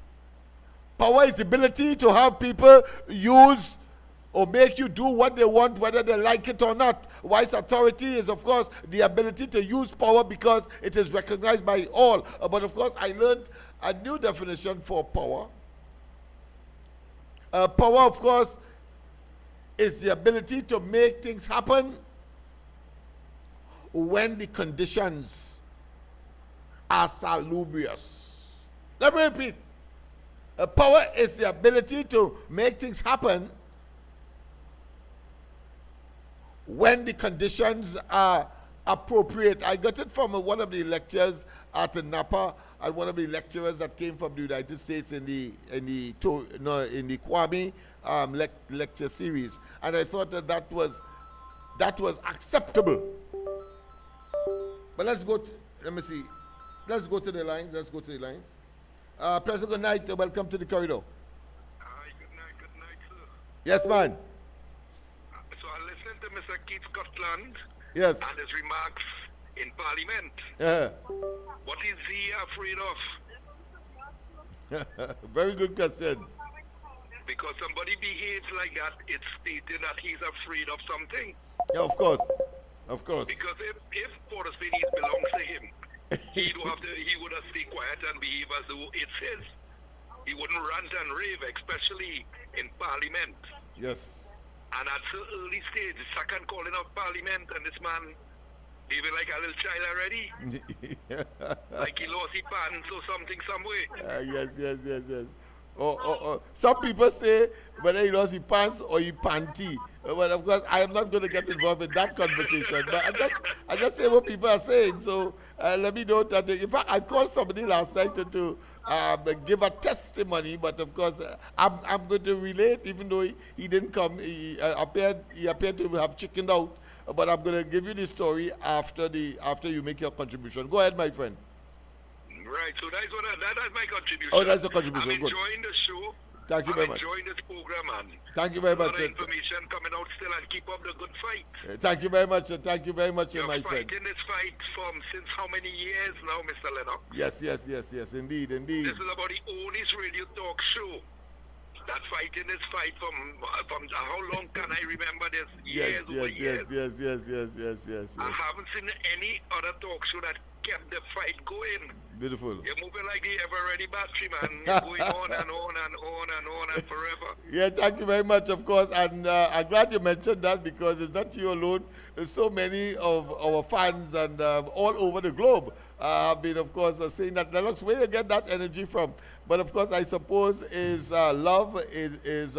Power is the ability to have people use or make you do what they want, whether they like it or not. Whilst authority is, of course, the ability to use power because it is recognized by all. But, of course, I learned a new definition for power. Power, of course, is the ability to make things happen when the conditions are salubrious. Let me repeat. Power is the ability to make things happen when the conditions are appropriate. I got it from one of the lectures at Napa, and one of the lecturers that came from the United States in the Kwame lecture series, and I thought that was acceptable. But let's go. Let me see. Let's go to the lines. President, good night. Welcome to the corridor. Hi, good night, sir. Yes, man. So I listened to Mr. Keith Scotland. Yes. And his remarks in Parliament. What is he afraid of? Very good question. Because somebody behaves like that, it's stating that he's afraid of something. Yeah, of course. Because if Port of Spain belongs to him, he would have stayed quiet and behave as though it's his. He wouldn't rant and rave, especially in Parliament. Yes. And at the early stage, the second calling of Parliament, and this man behaving like a little child already. Like he lost his pants or something somewhere. Yes. Some people say whether he lost his pants or his panty. But of course, I am not going to get involved in that conversation. But I just say what people are saying. So let me know that. In fact, I called somebody last night to give a testimony. But of course, I'm going to relate, even though he didn't come. He appeared to have chickened out. But I'm going to give you the story after you make your contribution. Go ahead, my friend. Right, so that's my contribution. Oh, that's a contribution. I'm enjoying the show. Thank you very much. I'm enjoying this program, man. Thank you very much. A lot of information coming out still, and keep up the good fight. Thank you very much. Thank you very much, You're my friend. fighting this fight since how many years now, Mr. Lennox? Yes. Indeed. This is about the oldest radio talk show that fighting is fight from how long can I remember this? Yes, Years over years. yes. I haven't seen any other talk show that kept the fight going. Beautiful. You're moving like the ever-ready battery, man. You're going on and on and on and on and forever. Yeah, thank you very much, of course. And I'm glad you mentioned that because it's not you alone. There's so many of our fans and all over the globe have been, of course, saying that, lENNOX, where you get that energy from? But, of course, I suppose is love, is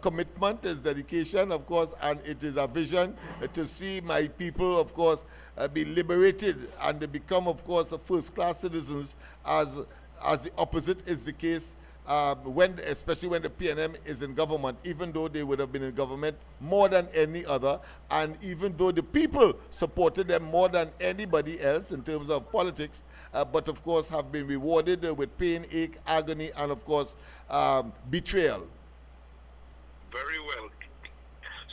commitment, is dedication, of course, and it is a vision to see my people, of course, be liberated and they become, of course, first-class citizens as the opposite is the case especially when the PNM is in government, even though they would have been in government more than any other, and even though the people supported them more than anybody else in terms of politics, but of course have been rewarded with pain, ache, agony, and of course betrayal. Very well.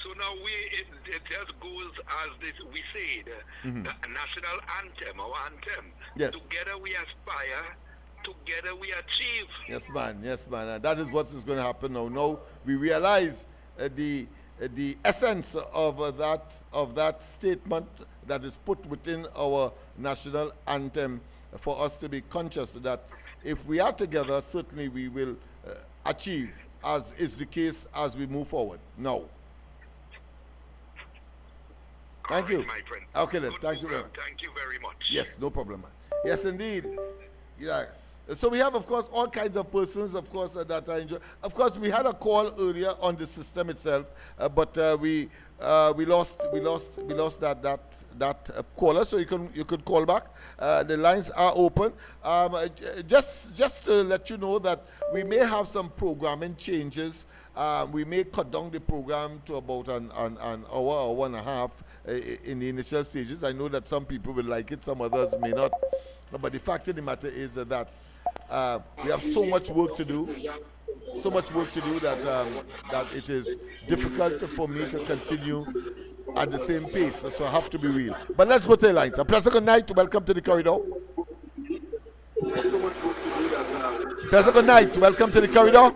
So now it just goes as this we said, the national anthem, our anthem. Yes. Together we aspire, together we achieve. Yes, man. And that is what is going to happen now. Now we realize the essence of that statement that is put within our national anthem for us to be conscious that if we are together, certainly we will achieve, as is the case as we move forward. Now. Thank you. My friend. Okay then. Good Thank you very program. much. Thank you very much. Yes, no problem, man. Yes, indeed. Yes. So we have, of course, all kinds of persons, of course, that I enjoy. Of course, we had a call earlier on the system itself, but we lost that caller. So you could call back. The lines are open. Just to let you know that we may have some programming changes. We may cut down the program to about an hour and a half in the initial stages. I know that some people will like it, some others may not. But the fact of the matter is that we have so much work to do, that it is difficult for me to continue at the same pace. So I have to be real. But let's go to the lines. A pleasant good night. Welcome to the corridor. Pleasant good night. Welcome to the corridor.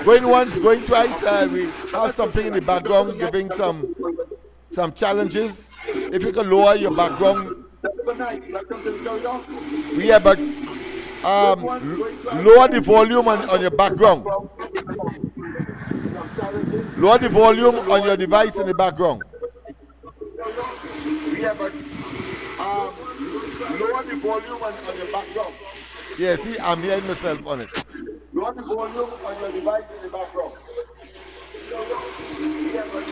Going once, going twice. We have something in the background giving some challenges. If you can lower your background. Yeah, but lower the volume on your background. Lower the volume on your device in the background. Yeah, but lower the volume on your background. Yeah, see, I'm hearing myself on it. Lower the volume on your device in the background. Yeah, but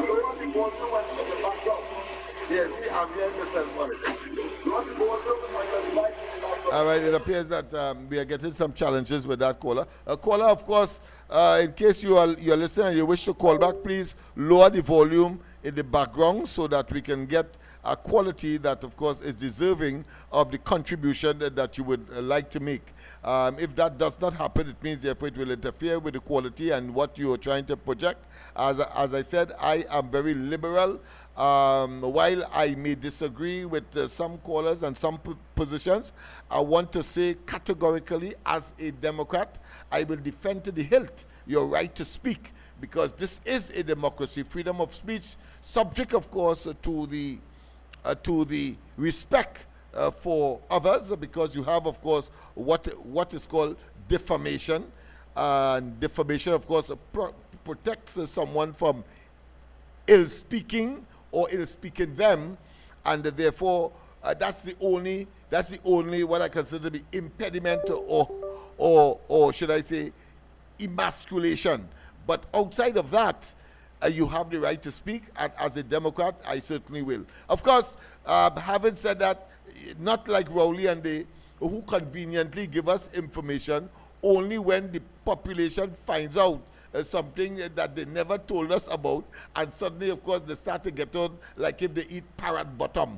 lower the volume on your background. Yes, see, I'm hearing myself on it. All right, it appears that we are getting some challenges with that caller. Caller, of course, in case you're listening and you wish to call back, please lower the volume in the background so that we can get a quality that, of course, is deserving of the contribution that you would like to make. If that does not happen, it means therefore it will interfere with the quality and what you are trying to project. As I said, I am very liberal. While I may disagree with some callers and some positions, I want to say categorically, as a Democrat, I will defend to the hilt your right to speak, because this is a democracy, freedom of speech, subject, of course, to the respect for others, because you have, of course, what is called defamation. And defamation, of course, protects someone from ill speaking or ill speaking them, and therefore that's the only what I consider to be impediment or should I say emasculation. But outside of that, you have the right to speak, and as a Democrat, I certainly will. Of course, having said that, not like Rowley and they, who conveniently give us information only when the population finds out something that they never told us about, and suddenly, of course, they start to get on like if they eat parrot bottom.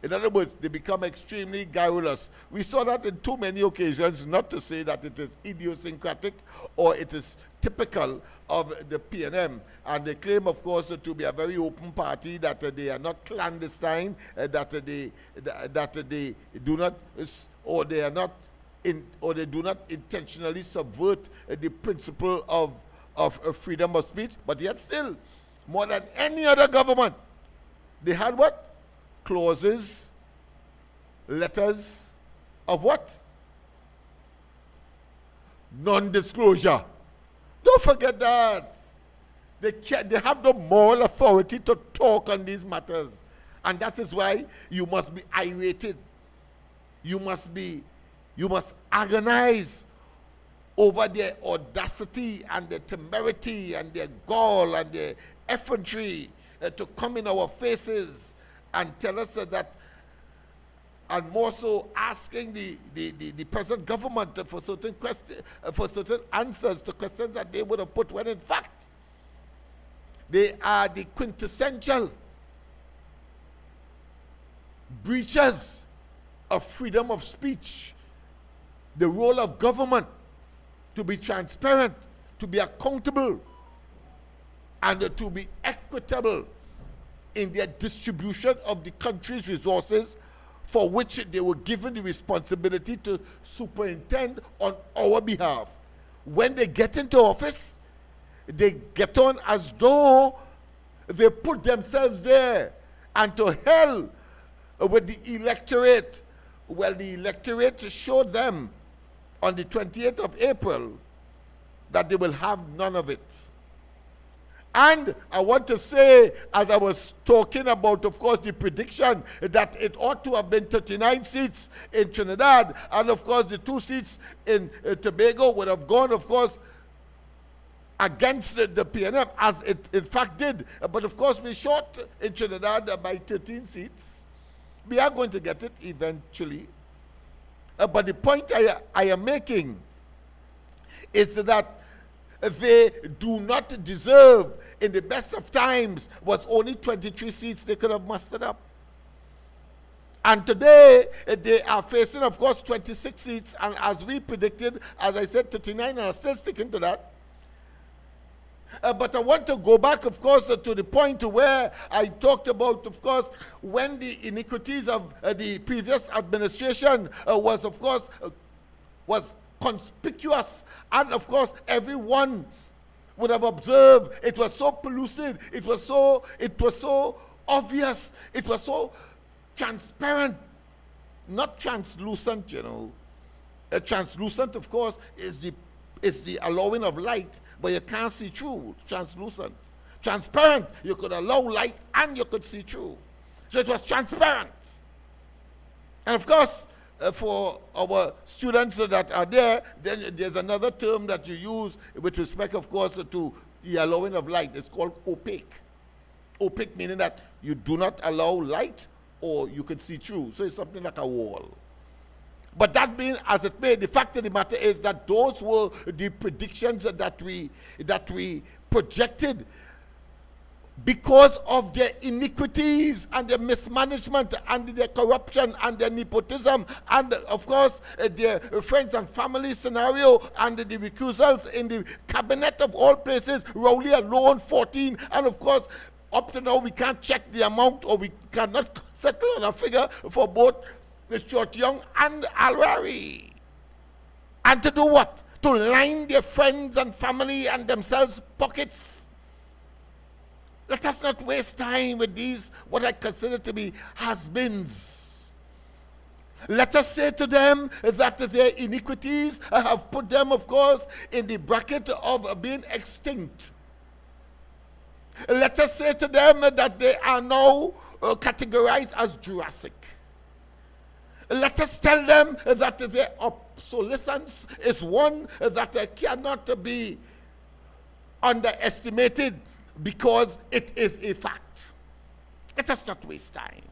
In other words, they become extremely garrulous. We saw that in too many occasions, not to say that it is idiosyncratic or it is typical of the PNM. And they claim, of course, to be a very open party, that they are not clandestine, that they do not, or they are not or they do not intentionally subvert the principle of freedom of speech, but yet still, more than any other government, they had what? Clauses, letters of what? Non-disclosure. Don't forget that. They have the moral authority to talk on these matters. And that is why you must be irated. You must agonize over their audacity and their temerity and their gall and their effrontery to come in our faces and tell us that, and more so asking the present government for certain questions, for certain answers to questions that they would have put, when in fact they are the quintessential breaches of freedom of speech. The role of government to be transparent, to be accountable, and to be equitable in their distribution of the country's resources, for which they were given the responsibility to superintend on our behalf. When they get into office, they get on as though they put themselves there, and to hell with the electorate. Well, the electorate showed them on the 28th of April that they will have none of it. And I want to say, as I was talking about, of course, the prediction that it ought to have been 39 seats in Trinidad, and of course the 2 seats in Tobago would have gone, of course, against the PNM, as it in fact did. But of course we're short in Trinidad by 13 seats. We are going to get it eventually. But the point I am making is that they do not deserve, in the best of times, was only 23 seats they could have mustered up. And today, they are facing, of course, 26 seats, and as we predicted, as I said, 39, and I'm still sticking to that. But I want to go back, of course, to the point where I talked about, of course, when the iniquities of the previous administration was, of course, was conspicuous, and of course everyone would have observed it was so pellucid, it was so obvious, it was so transparent, not translucent, you know. Translucent, of course, is the allowing of light, but you can't see through. Translucent. Transparent, you could allow light and you could see through. So it was transparent. And of course, for our students that are there, then there's another term that you use with respect, of course, to the allowing of light. It's called opaque. Opaque meaning that you do not allow light or you can see through. So it's something like a wall. But that being as it may, the fact of the matter is that those were the predictions that we projected because of their iniquities and their mismanagement and their corruption and their nepotism and, of course, their friends and family scenario and the recusals in the cabinet of all places, Rowley alone, 14, and of course, up to now we can't check the amount, or we cannot settle on a figure for both the Short Young and Alwari. And to do what? To line their friends and family and themselves pockets. Let us not waste time with these, what I consider to be has-beens. Let us say to them that their iniquities have put them, of course, in the bracket of being extinct. Let us say to them that they are now categorized as Jurassic. Let us tell them that their obsolescence is one that cannot be underestimated, because it is a fact. Let us not waste time.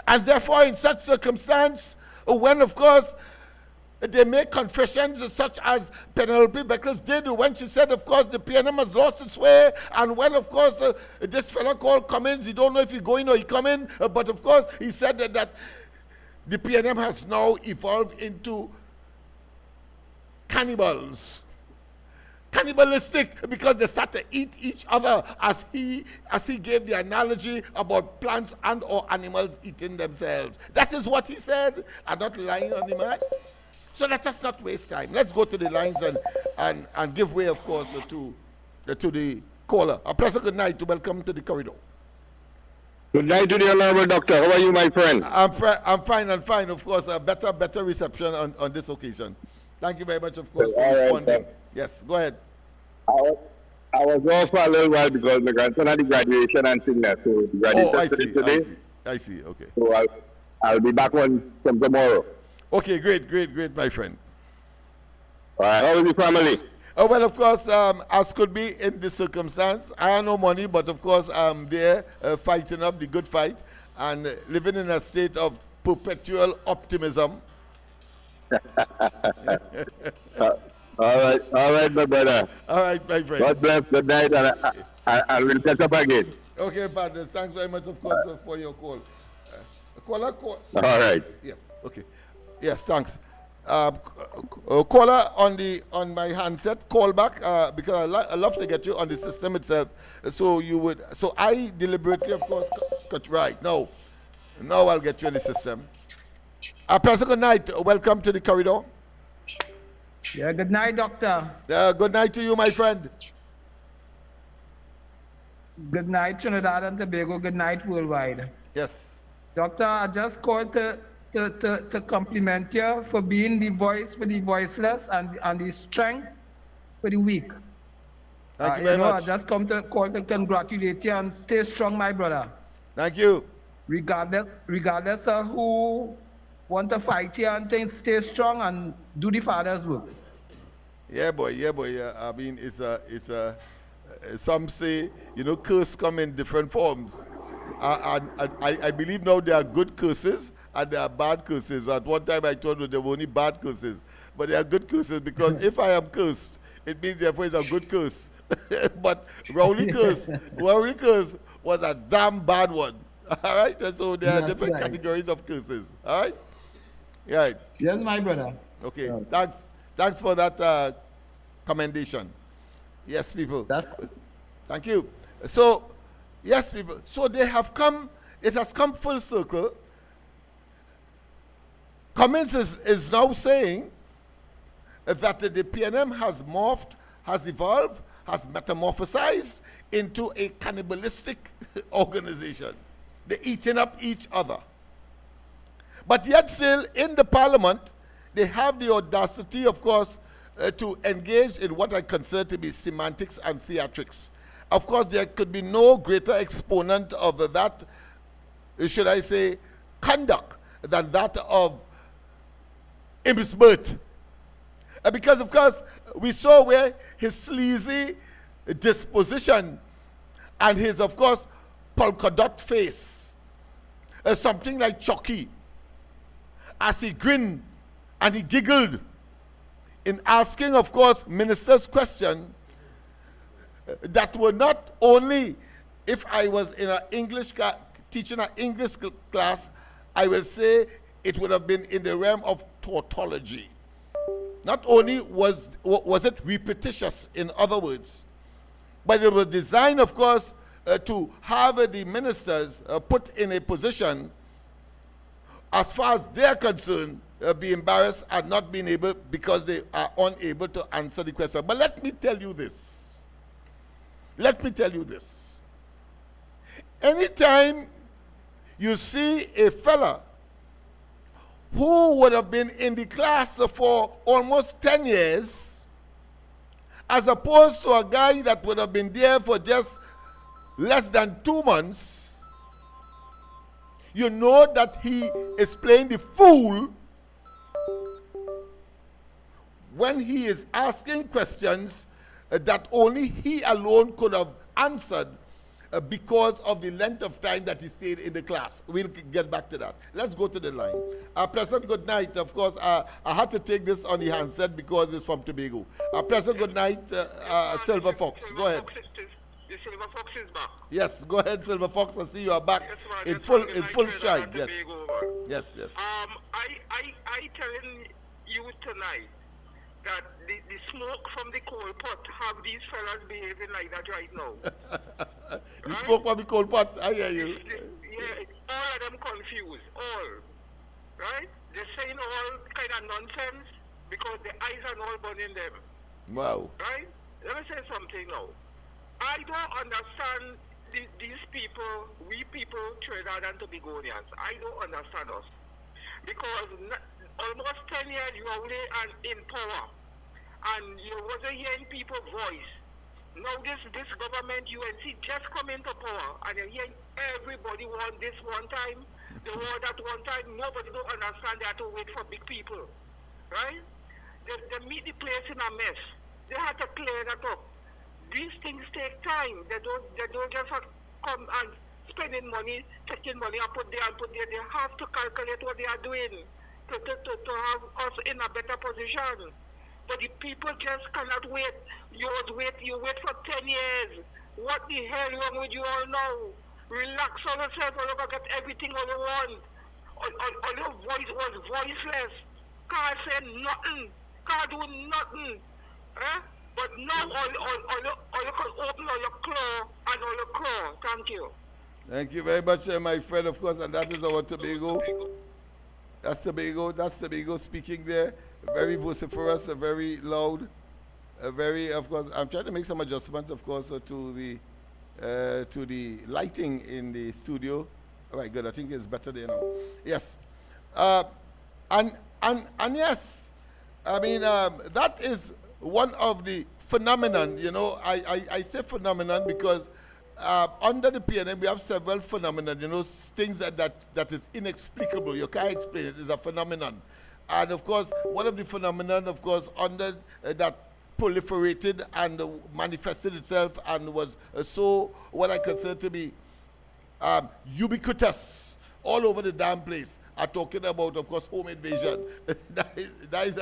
And therefore, in such circumstance, when, of course, they make confessions such as Penelope Beckles did when she said, of course, the PNM has lost its way, and when, of course, this fellow called Cummins, he don't know if he's going or he coming, but of course, he said that the PNM has now evolved into cannibals. Cannibalistic, because they start to eat each other, as he gave the analogy about plants and or animals eating themselves. That is what he said. I'm not lying on the man. So let us not waste time. Let's go to the lines and give way, of course, to the caller. A pleasant good night to welcome to the corridor. Good night to the honorable doctor. How are you, my friend? I'm fine. Of course, a better reception on this occasion. Thank you very much, of course, for responding. Right, yes, go ahead. I was off for a little while because my grandson had the graduation and things that. So the graduation today. I see. Okay. So I'll be back on from tomorrow. Okay, great, my friend. All right, how is the family? Oh, well, of course, as could be in this circumstance, I have no money, but of course, I'm there fighting up the good fight and living in a state of perpetual optimism. All right, my brother. All right, my friend. God bless. Good night, and I will catch up again. Okay, partners. Thanks very much, of course, for your call. Caller. All right. Yeah. Okay. Yes. Thanks. Caller on my handset. Call back because I love to get you on the system itself. So I deliberately, of course, cut right now. Now I'll get you in the system. Pleasant good night. Welcome to the corridor. Yeah, good night, doctor. Good night to you, my friend. Good night, Trinidad and Tobago. Good night, worldwide. Yes. Doctor, I just called to compliment you for being the voice for the voiceless and the strength for the weak. Thank you very much. I just come to call to congratulate you and stay strong, my brother. Thank you. Regardless of who want to fight you and things, stay strong and do the Father's work. Yeah, boy. I mean, some say, curse come in different forms. I believe now there are good curses and there are bad curses. At one time I told you there were only bad curses, but there are good curses because if I am cursed, it means therefore it's a good curse. But Rowley curse was a damn bad one. All right, and so there are different categories of curses. All right, right. Yes, my brother. Okay, thanks for that commendation. Yes, people. Thank you. So, yes, people. So they have come. It has come full circle. Cummins is now saying that the PNM has morphed, has evolved, has metamorphosized into a cannibalistic organization. They're eating up each other. But yet still, in the parliament, they have the audacity, of course, to engage in what I consider to be semantics and theatrics. Of course, there could be no greater exponent of that, should I say, conduct than that of Imbisbert. Because, of course, we saw where his sleazy disposition and his, of course, polka dot face, something like Chucky, as he grinned and he giggled in asking, of course, ministers questions that were not only, if I was in an English teaching an English class, I will say it would have been in the realm of tautology. Not only was it repetitious, in other words, but it was designed, of course, to have the ministers put in a position, as far as they're concerned, be embarrassed and not being able, because they are unable to answer the question. But let me tell you this. Anytime you see a fella who would have been in the class for almost 10 years, as opposed to a guy that would have been there for just less than 2 months, you know that he is playing the fool when he is asking questions that only he alone could have answered because of the length of time that he stayed in the class. We'll get back to that. Let's go to the line. Pleasant good night. Of course, I had to take this on the handset because it's from Tobago. Pleasant good night, Silver Fox. Go ahead. The Silver Fox is back. Yes, go ahead, Silver Fox. I see you are back in full stride. Yes. Yes. I telling you tonight that the smoke from the coal pot have these fellas behaving like that right now. The smoke from the coal pot, I hear you. Yeah, all of them confused, all. Right? They're saying all kind of nonsense. because the eyes are all burning them. Wow. Right? Let me say something now. I don't understand these people, we people, Trinidad and Tobagonians. I don't understand us. Because almost 10 years you are only in power. And you wasn't hearing people's voice. Now this government, UNC, just come into power. And you're hearing everybody want this one time. They want that one time. Nobody don't understand they have to wait for big people. Right? They meet the place in a mess. They have to clear that up. These things take time. They don't just come and spending money, taking money and put there and put there. They have to calculate what they are doing to have us in a better position. But the people just cannot wait. You wait for 10 years. What the hell wrong with you all now? Relax on yourself, all over, get everything all you want. All your voice was voiceless. Can't say nothing. Can't do nothing. Eh? But now all you can open all your claw and all your claw. Thank you. Thank you very much, my friend, of course, and that is our Tobago. That's Tobago speaking there. Very vociferous, very loud, very, of course, I'm trying to make some adjustments, of course, to the lighting in the studio. All right, good, I think it's better there now. Yes. And yes, I mean, that is one of the phenomenon, you know, I say phenomenon because under the PNM we have several phenomena, you know, things that is inexplicable. You can't explain it. It's a phenomenon. And of course, one of the phenomenon, of course, under that proliferated and manifested itself and was so what I consider to be ubiquitous all over the damn place are talking about, of course, home invasion. that is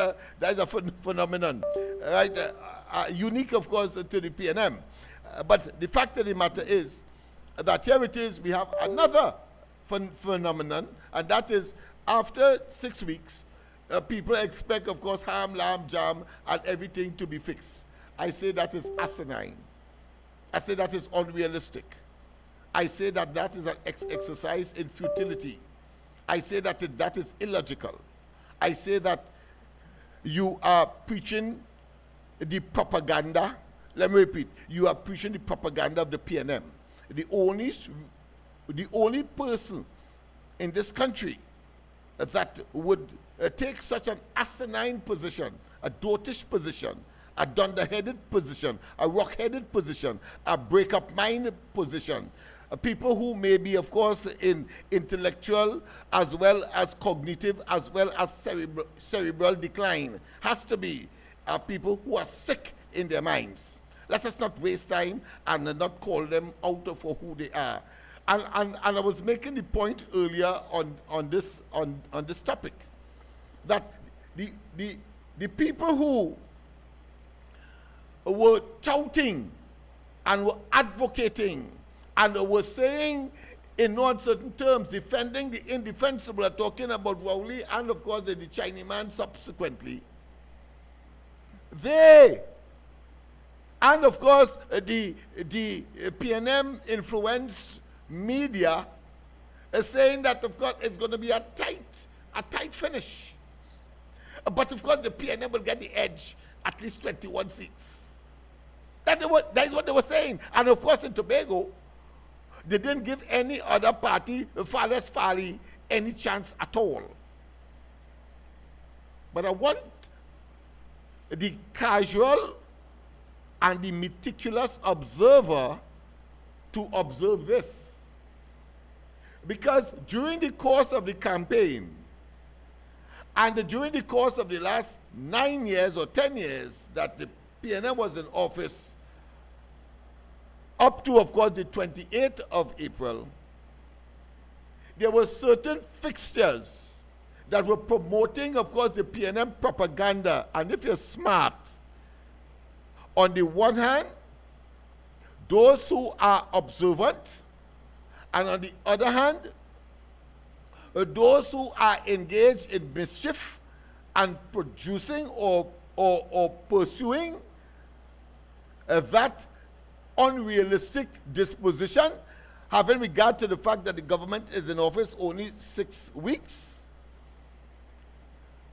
a phenomenon, right? Unique, of course, to the PNM. But the fact of the matter is that here it is, we have another phenomenon, and that is after 6 weeks, people expect, of course, ham, lamb, jam, and everything to be fixed. I say that is asinine. I say that is unrealistic. I say that is an exercise in futility. I say that is illogical. I say that you are preaching the propaganda. Let me repeat. You are preaching the propaganda of the PNM. The only person in this country that would take such an asinine position, a dotish position, a dunderheaded position, a rock-headed position, a break-up mind position, people who may be, of course, in intellectual as well as cognitive as well as cerebral decline, has to be people who are sick in their minds. Let us not waste time and not call them out for who they are. And I was making the point earlier on this topic that the people who were touting and were advocating and were saying in no uncertain terms, defending the indefensible, are talking about Rowley and of course the Chinese man subsequently. They and of course the PNM influenced media is saying that of course it's going to be a tight finish. But of course the PNM will get the edge, at least 21 seats. That is what they were saying. And of course in Tobago, they didn't give any other party, Fathers Folly, any chance at all. But I want the casual and the meticulous observer to observe this. Because during the course of the campaign, and during the course of the last 9 years or 10 years that the PNM was in office, up to, of course, the 28th of April, there were certain fixtures that were promoting, of course, the PNM propaganda. And if you're smart, on the one hand, those who are observant, and on the other hand, those who are engaged in mischief and producing or pursuing that unrealistic disposition, having regard to the fact that the government is in office only 6 weeks.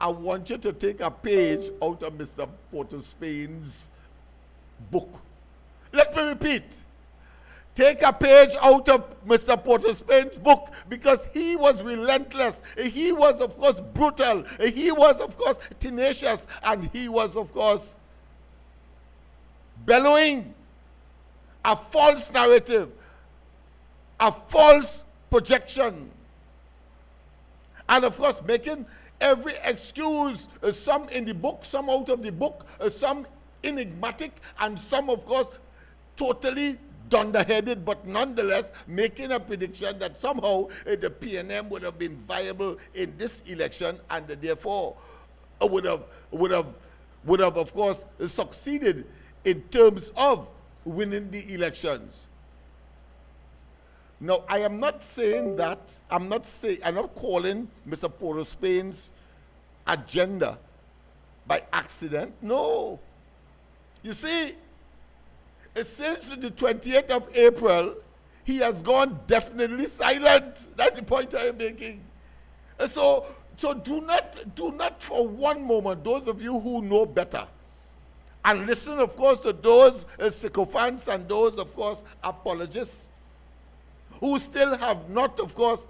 I want you to take a page out of Mr. Porter Spain's book. Let me repeat. Take a page out of Mr. Porter Spain's book, because he was relentless. He was, of course, brutal. He was, of course, tenacious. And he was, of course, bellowing a false narrative, a false projection. And, of course, making every excuse, some in the book, some out of the book, some enigmatic, and some, of course, totally dunderheaded, but nonetheless making a prediction that somehow the PNM would have been viable in this election, and therefore would have, of course, succeeded in terms of winning the elections. Now, I am not saying that, I'm not calling Mr. Porter Spain's agenda by accident. No. You see, since the 28th of April, he has gone definitely silent. That's the point I am making. So do not for one moment, those of you who know better, and listen, of course, to those sycophants and those, of course, apologists, who still have not, of course,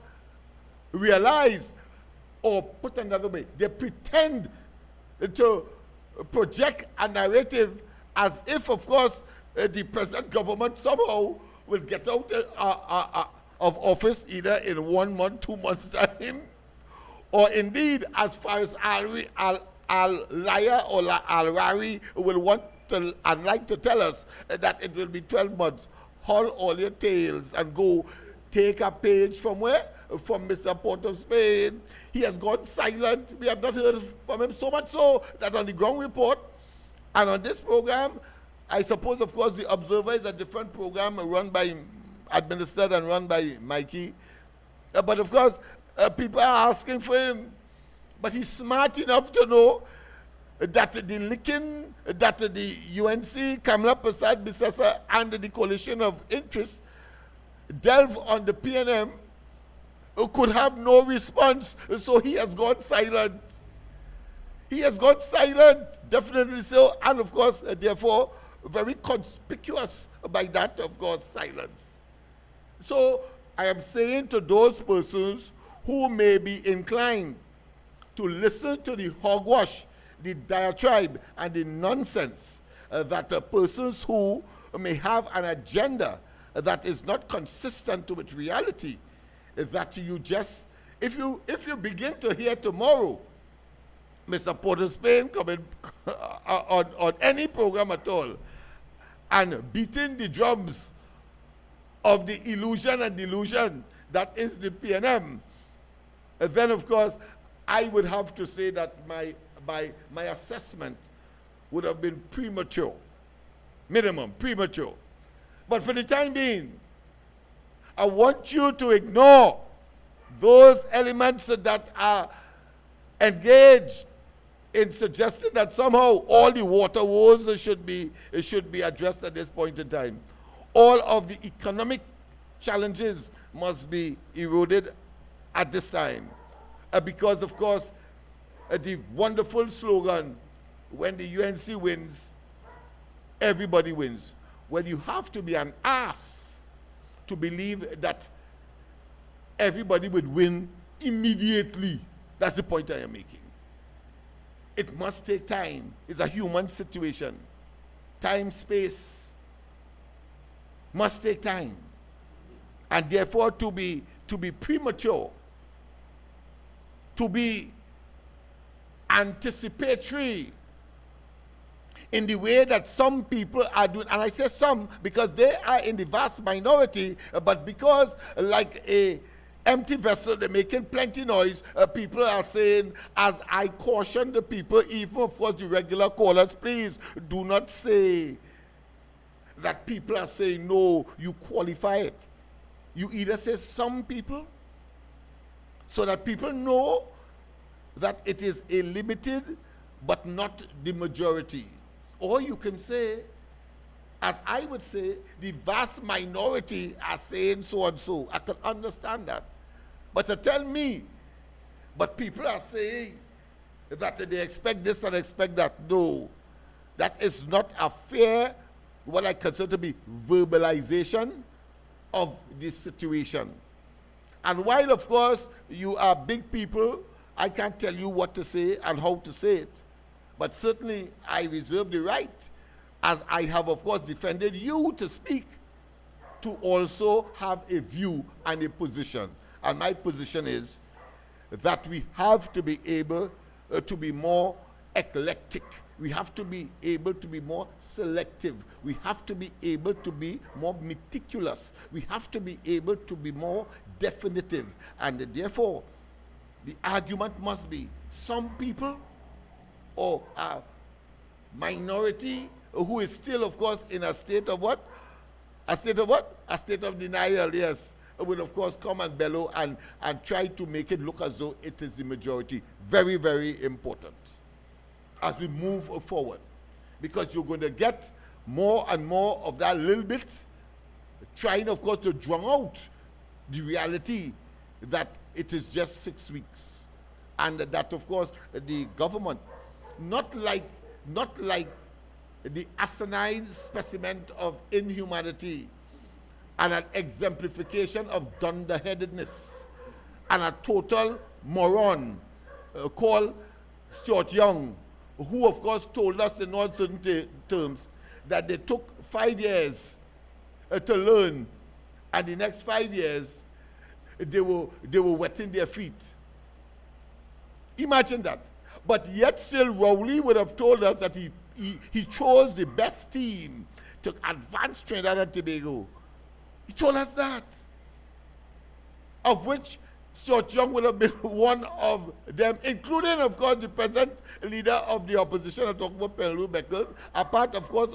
realized, or put another way, they pretend to project a narrative as if, of course, the present government somehow will get out of office either in 1 month, 2 months' time, or indeed, as far as Al-Laya or Al-Rari will want to and like to tell us, that it will be 12 months. Haul all your tales and go take a page from where? From Mr. Porter Spain. He has gone silent. We have not heard from him, so much so that on the ground report and on this program, I suppose, of course, the Observer is a different program administered and run by Mikey. But of course, people are asking for him. But he's smart enough to know that the licking, that the UNC, Kamala Prasad Bisasa, and the coalition of interests delve on the PNM could have no response. So he has gone silent. He has gone silent, definitely so. And of course, therefore, very conspicuous by that, of course, silence. So I am saying to those persons who may be inclined to listen to the hogwash, the diatribe, and the nonsense that persons who may have an agenda that is not consistent with reality, that you just, if you begin to hear tomorrow Mr. Porter Spain coming on any program at all and beating the drums of the illusion and delusion that is the PNM, then of course I would have to say that my assessment would have been premature, minimum premature. But for the time being, I want you to ignore those elements that are engaged in suggesting that somehow all the water woes should be addressed at this point in time. All of the economic challenges must be eroded at this time. Because, of course, the wonderful slogan, when the UNC wins, everybody wins. Well, you have to be an ass to believe that everybody would win immediately. That's the point I am making. It must take time. It's a human situation. Time, space must take time. And therefore, to be premature, to be anticipatory in the way that some people are doing, and I say some because they are in the vast minority, but because like a empty vessel, they're making plenty noise, people are saying, as I caution the people, even of course the regular callers, please do not say that people are saying, no, you qualify it. You either say some people, so that people know that it is a limited but not the majority. Or you can say, as I would say, the vast minority are saying so and so. I can understand that. But to tell me, but people are saying that they expect this and expect that. No, that is not a fair, what I consider to be verbalization of this situation. And while, of course, you are big people, I can't tell you what to say and how to say it. But certainly, I reserve the right, as I have, of course, defended you to speak, to also have a view and a position. And my position is that we have to be able to be more eclectic. We have to be able to be more selective. We have to be able to be more meticulous. We have to be able to be more definitive. And therefore, the argument must be some people or a minority who is still, of course, in a state of what? A state of what? A state of denial, yes. Will, of course, come and bellow and try to make it look as though it is the majority. Very, very important as we move forward. Because you're going to get more and more of that little bit, trying, of course, to drown out the reality that it is just 6 weeks. And that, of course, the government, not like the asinine specimen of inhumanity and an exemplification of dunderheadedness and a total moron called Stuart Young, who, of course, told us in all certain terms that they took 5 years to learn, and the next 5 years they were wetting their feet. Imagine that. But yet still Rowley would have told us that he chose the best team to advance Trinidad and Tobago. He told us that. Of which Stuart Young would have been one of them, including, of course, the present leader of the opposition. I'm talking about Penlu Beckers, apart, of course,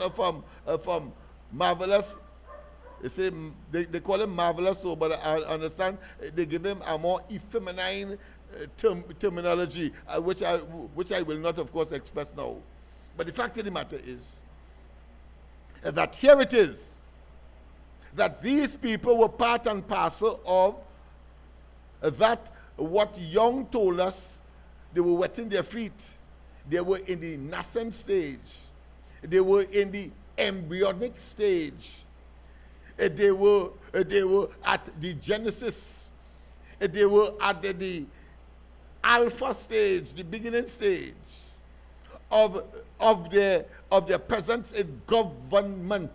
from Marvelous. They call him Marvelous, so, but I understand they give him a more effeminine terminology, which I will not, of course, express now. But the fact of the matter is that here it is, that these people were part and parcel of that what Young told us. They were wetting their feet. They were in the nascent stage. They were in the embryonic stage. They were at the genesis. They were at the alpha stage, the beginning stage of their presence in government.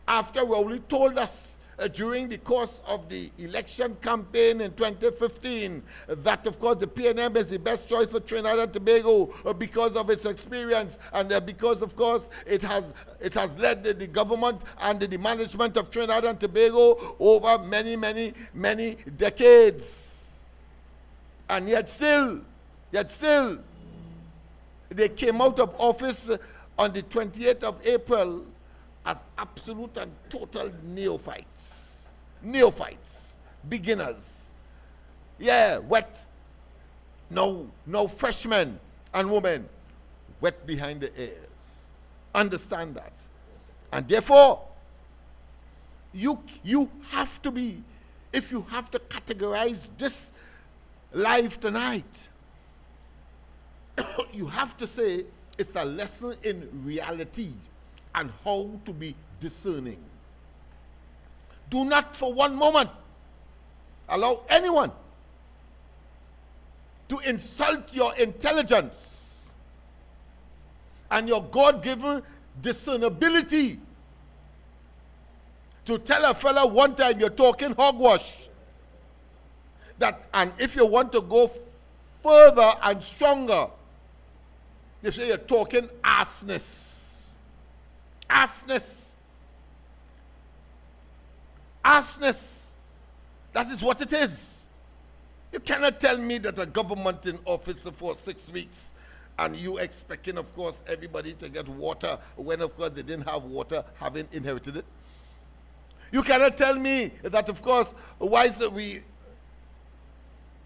After Rowley told us during the course of the election campaign in 2015 that, of course, the PNM is the best choice for Trinidad and Tobago because of its experience and because, of course, it has led the government and the management of Trinidad and Tobago over many, many, many decades. And yet still, they came out of office on the 28th of April as absolute and total neophytes, beginners. Yeah, wet. No freshmen and women wet behind the ears. Understand that. And therefore, you have to be, if you have to categorize this life tonight, you have to say it's a lesson in reality and how to be discerning. Do not for one moment allow anyone to insult your intelligence and your God-given discernibility. To tell a fella one time you're talking hogwash, and if you want to go further and stronger, they say you're talking arsness. Arsness. That is what it is. You cannot tell me that a government in office for 6 weeks and you expecting, of course, everybody to get water when, of course, they didn't have water, having inherited it. You cannot tell me that, of course, whilst we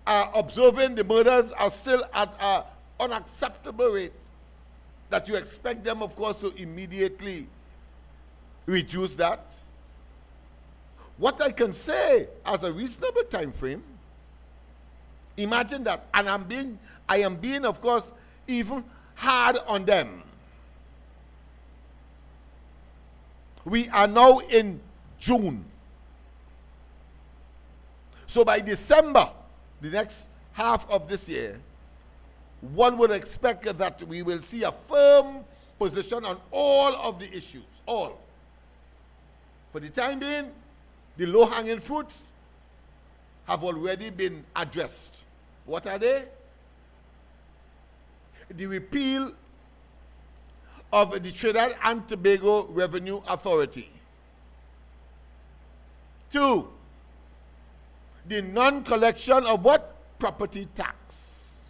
are observing the murders are still at an unacceptable rate, that you expect them, of course, to immediately reduce that. What I can say as a reasonable time frame Imagine that. And I am being, of course, even hard on them. We are now in June. So by December, the next half of this year, one would expect that we will see a firm position on all of the issues. All. For the time being, the low-hanging fruits have already been addressed. What are they? The repeal of the Trinidad and Tobago Revenue Authority. 2, the non-collection of what? Property tax.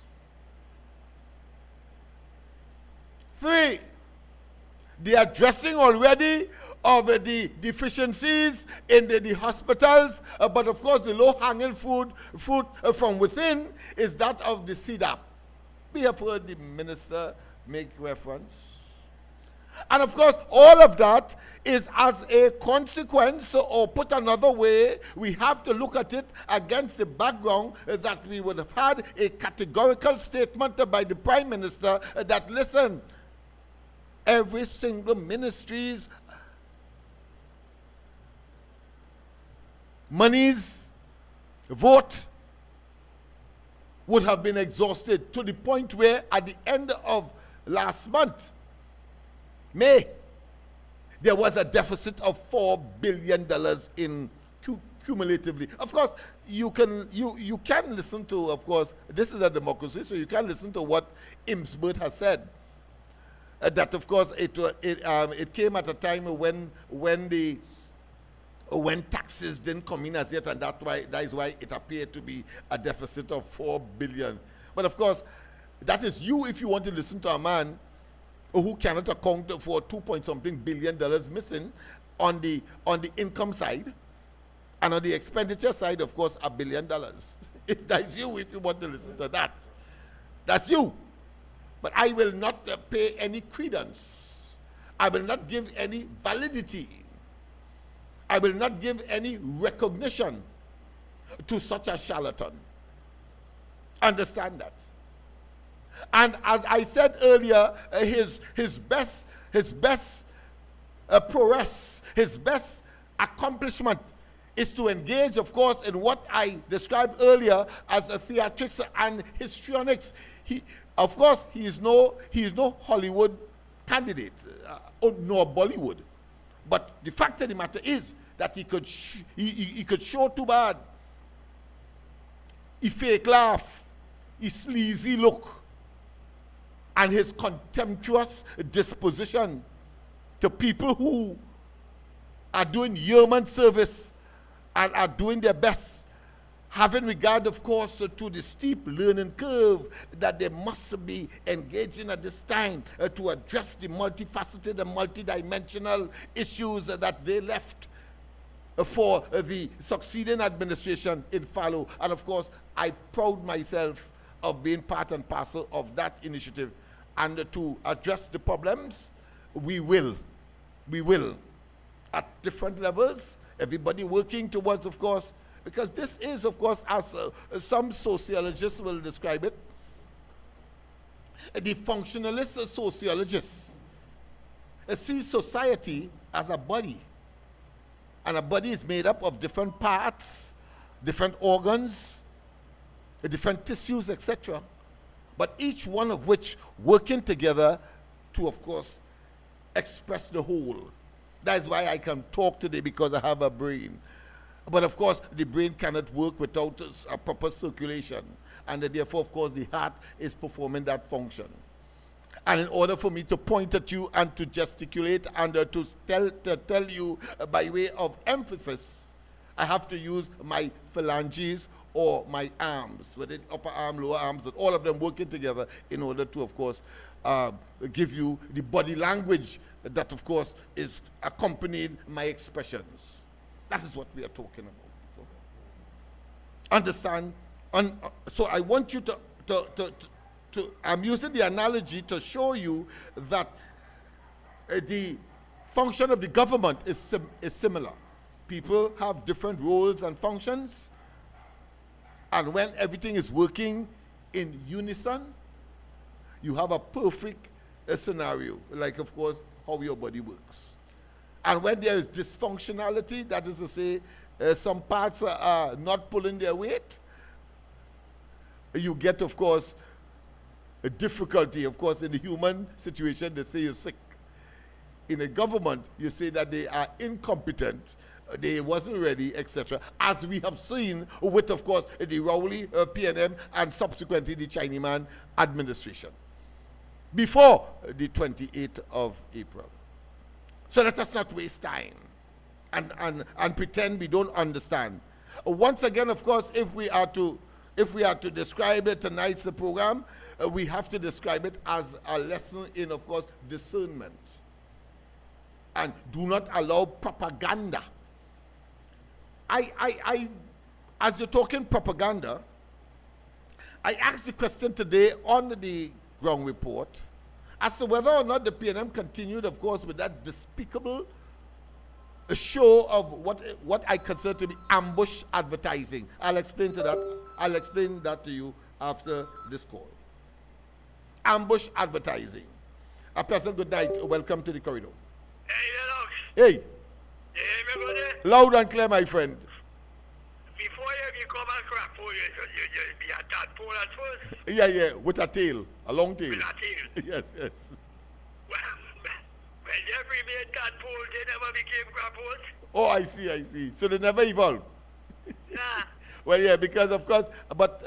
3, the addressing already of the deficiencies in the hospitals, but of course the low-hanging fruit from within is that of the CDAP. We have heard the minister make reference. And of course, all of that is as a consequence, or put another way, we have to look at it against the background that we would have had a categorical statement by the Prime Minister that, listen, every single ministry's monies, vote, would have been exhausted, to the point where at the end of last month, May, there was a deficit of $4 billion in cumulatively. Of course, you can listen to, of course, this is a democracy, so you can listen to what Imsbert has said. That, of course, it came at a time when taxes didn't come in as yet, and that is why it appeared to be a deficit of $4 billion. But of course, that is you if you want to listen to a man who cannot account for $2-point-something billion missing on the income side, and on the expenditure side, of course, $1 billion. If that's you, if you want to listen to that, that's you. But I will not pay any credence. I will not give any validity. I will not give any recognition to such a charlatan. Understand that. And as I said earlier, his best prowess, his best accomplishment is to engage, of course, in what I described earlier as a theatrics and histrionics. Of course, he is no Hollywood candidate, nor Bollywood. But the fact of the matter is that he could show too bad. He fake laugh, he sleazy look, and his contemptuous disposition to people who are doing yeoman service and are doing their best, having regard, of course, to the steep learning curve that they must be engaging at this time to address the multifaceted and multidimensional issues that they left for the succeeding administration in follow. And of course, I proud myself of being part and parcel of that initiative. And to address the problems, we will, at different levels, everybody working towards, of course, because this is, of course, as some sociologists will describe it, the functionalist sociologists see society as a body. And a body is made up of different parts, different organs, different tissues, etc. But each one of which working together to, of course, express the whole. That is why I can talk today, because I have a brain. But of course, the brain cannot work without a proper circulation. And therefore, of course, the heart is performing that function. And in order for me to point at you and to gesticulate and to tell you by way of emphasis, I have to use my phalanges or my arms, whether upper arm, lower arms, and all of them working together in order to, of course, give you the body language that, of course, is accompanying my expressions. That is what we are talking about. Understand? So I want you to I'm using the analogy to show you that the function of the government is similar. People have different roles and functions, And when everything is working in unison, you have a perfect scenario, like, of course, how your body works. And when there is dysfunctionality, that is to say, some parts are not pulling their weight, you get, of course, a difficulty. Of course, in the human situation, they say you're sick. In a government, you say that they are incompetent, they wasn't ready, etc. As we have seen with, of course, the Rowley PNM and subsequently the Chinaman administration before the 28th of April. So let us not waste time and pretend we don't understand. Once again, of course, if we are to describe it tonight's program, we have to describe it as a lesson in, of course, discernment. And do not allow propaganda. As you're talking propaganda, I asked the question today on the ground report as to whether or not the PNM continued, of course, with that despicable show of what I consider to be ambush advertising. I'll explain that to you after this call. Ambush advertising. A pleasant good night. Welcome to the corridor. Hey, lENNOX. Hey. You hear me, brother? Loud and clear, my friend. Before you become a crap pole, you be a tadpole at first. Yeah, with a tail, a long tail. With a tail. Yes. Well, when Jeffrey made tadpole, they never became crap poles. Oh, I see. So they never evolved. Nah. Well, yeah, because of course, but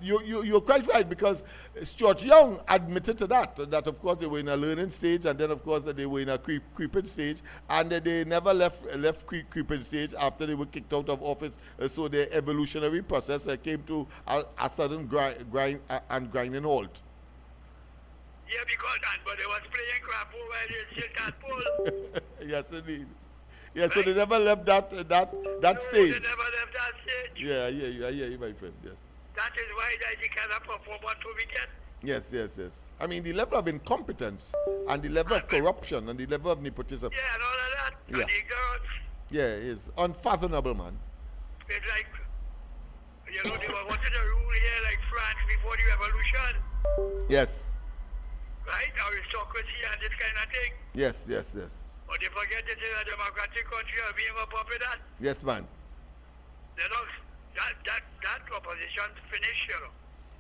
you're quite right, because Stuart Young admitted to that of course they were in a learning stage, and then of course they were in a creeping stage, and they never left creeping stage after they were kicked out of office. So the evolutionary process came to a sudden grinding halt. Yeah, because but they was playing crap pole while they still tadpole. Yes, indeed. Yeah, right. So they never left that stage. They never left that stage. Yeah, I hear you, my friend. Yes. That is why they cannot perform on 2 weekends. Yes. I mean, the level of incompetence and the level of corruption and the level of nepotism. Yeah, and all of that. Yeah. And the ignorance. Yeah, it is unfathomable, man. It's like, they wanted to rule here like France before the revolution. Yes. Right? Aristocracy and this kind of thing. Yes. But they forget it is a democratic country and being up with that. Yes, man. That proposition finished, you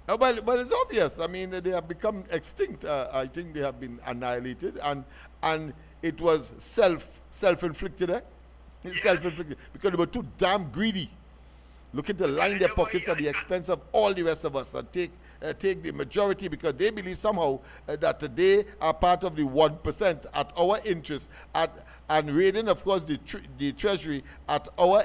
know. Well, it's obvious. I mean, they have become extinct. I think they have been annihilated, and it was self-inflicted. Yes. Self-inflicted, because they were too damn greedy. Looking to line their pockets at the expense of all the rest of us and take the majority, because they believe somehow that they are part of the 1% at our interest, and raiding, of course, the treasury at our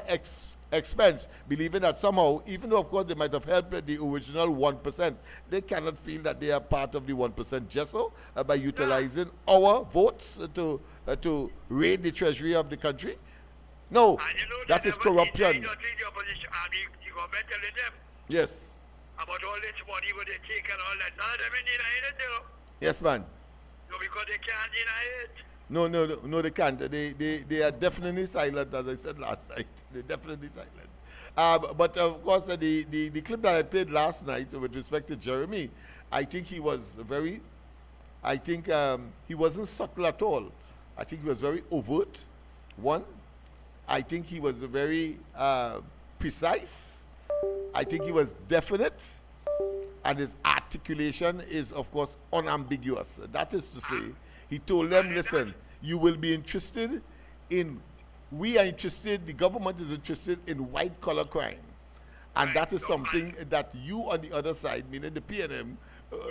expense, believing that somehow, even though, of course, they might have helped the original 1%, they cannot feel that they are part of the 1% just so by utilizing our votes to raid the treasury of the country. No, that is corruption. Yes. About all this money what they take and all that. None of them are denying it, you know. Yes, man. No, because they can't deny it. No, they can't. They are definitely silent, as I said last night. They're definitely silent. But of course, the clip that I played last night with respect to Jeremy, I think he was very, he wasn't subtle at all. I think he was very overt. One, I think he was very precise. I think he was definite, and his articulation is, of course, unambiguous. That is to say, he told them, listen, you will be interested in, we are interested, the government is interested in white-collar crime. And that is something that you on the other side, meaning the PNM,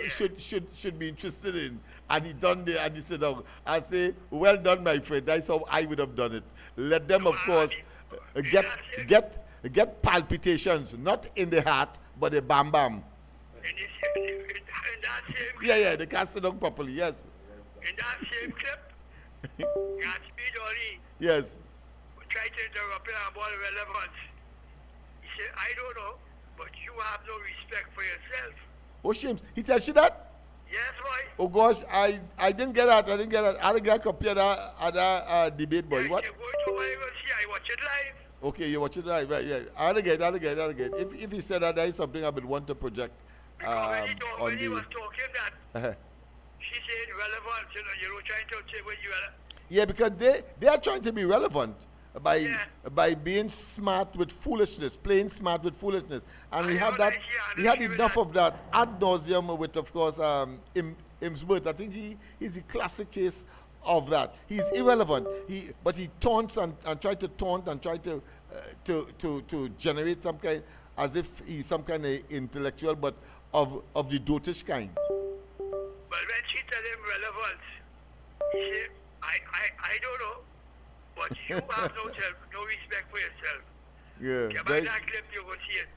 should be interested in. And he done there, and he said, I say, well done, my friend. That's how I would have done it. Let them, of course, get palpitations, not in the heart, but the bam bam. Yeah, they can't sit down properly, yes. In that same clip, Gatsby Dolly. Yes. Tried to interrupt him about relevance. He said, I don't know, but you have no respect for yourself. Oh, James, he tells you that? Yes, boy. Oh, gosh, I didn't get that. I didn't get a copy of that debate, boy. Yeah, What? you go to my see, I watch it live. Okay, you watch it right, yeah. And again. If he said that, that is something I would want to project Because on when he the. was talking that, she said relevant, you know, trying to say what you are. Yeah, because they are trying to be relevant by being smart with foolishness, playing smart with foolishness, and we had enough of that ad nauseum with, of course, Imsbert. I think he's the classic case of that. He's irrelevant. But he taunts and tries to taunt and try to generate some kind, as if he's some kind of intellectual, but of the dotish kind. But when she tell him relevant, he said, I don't know, but you have no respect for yourself. Yeah. That clip, you will see it.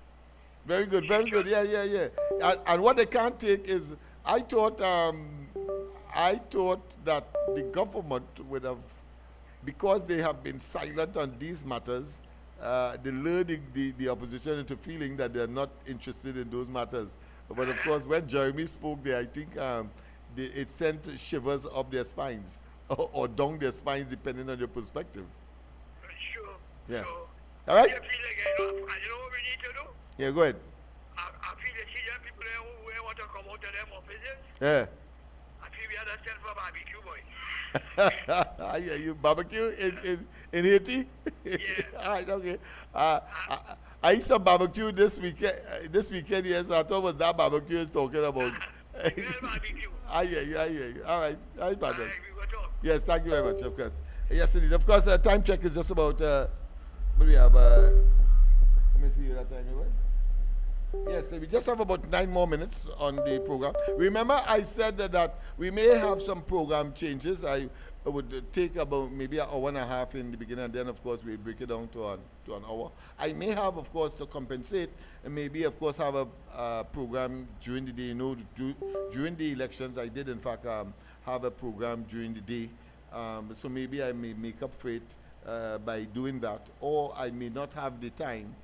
Very good, very good. Yeah. And what they can't take is, I thought that the government would have, because they have been silent on these matters, they lured the opposition into feeling that they're not interested in those matters. But of course, when Jeremy spoke there, I think it sent shivers up their spines or down their spines, depending on your perspective. Sure. Yeah. Sure. All right? I feel like, you know what we need to do? Yeah, go ahead. I feel the senior people who want to come out of them offices. Yeah. I feel we understand for barbecue, boy. Yeah, you barbecue in Haiti? Yeah. All right, okay. I eat some barbecue this weekend, yes. I thought it was that barbecue is talking about. Barbecue. I hear you. All right, partners. We go talk. Yes, thank you very much, of course. Yes, indeed. Of course, time check is just about, what do we have? Let me see that time, right? Yes, we just have about 9 more minutes on the program. Remember, I said that we may have some program changes. I would take about maybe an hour and a half in the beginning, and then, of course, we break it down to an hour. I may have, of course, to compensate, and maybe, of course, have a program during the day. You know, during the elections, I did, in fact, have a program during the day. So maybe I may make up for it by doing that, or I may not have the time.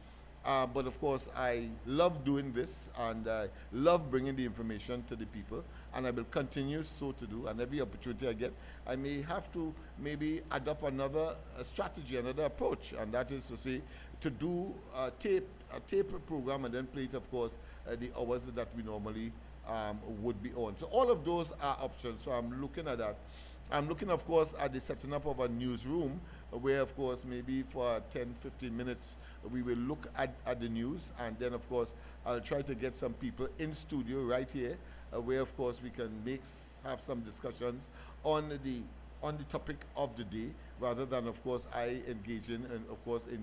But of course, I love doing this, and I love bringing the information to the people, and I will continue so to do. And every opportunity I get, I may have to maybe adopt another strategy, another approach, and that is to say, to do a tape program and then play it, of course, the hours that we normally would be on. So all of those are options. So I'm looking at that. I'm looking, of course, at the setting up of a newsroom where, of course, maybe for 10, 15 minutes, we will look at the news. And then, of course, I'll try to get some people in studio right here where, of course, we can have some discussions on the topic of the day, rather than, of course, I engage in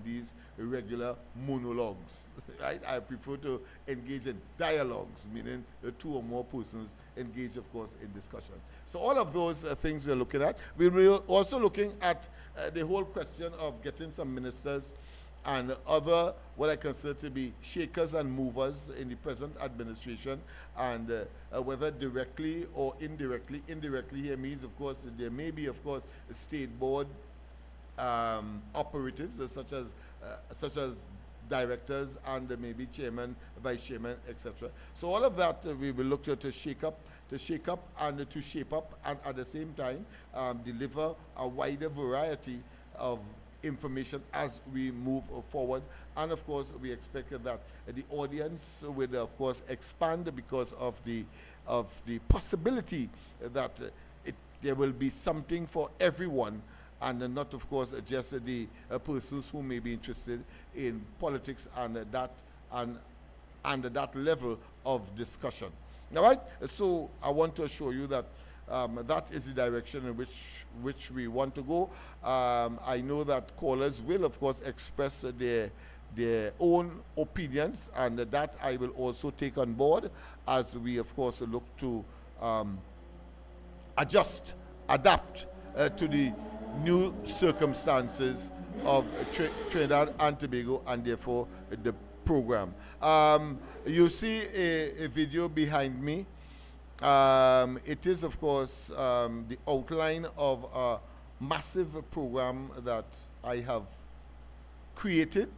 these regular monologues, right? I prefer to engage in dialogues, meaning 2 or more persons engage, of course, in discussion. So all of those things we're looking at. We're also looking at the whole question of getting some ministers and other, what I consider to be shakers and movers in the present administration, and whether directly or indirectly. Indirectly here means, of course, there may be, of course, state board operatives such as directors and maybe chairman, vice chairman, etc. So all of that we will look to shake up and to shape up, and at the same time deliver a wider variety of information as we move forward. And of course, we expect that the audience will, of course, expand because of the possibility that there will be something for everyone, and not, of course, just the persons who may be interested in politics and that level of discussion. All right? So I want to assure you that that is the direction in which we want to go. I know that callers will, of course, express their own opinions, and that I will also take on board as we, of course, look to adapt to the new circumstances of Trinidad and Tobago, and therefore the program. You see a video behind me. It is, of course, the outline of a massive program that I have created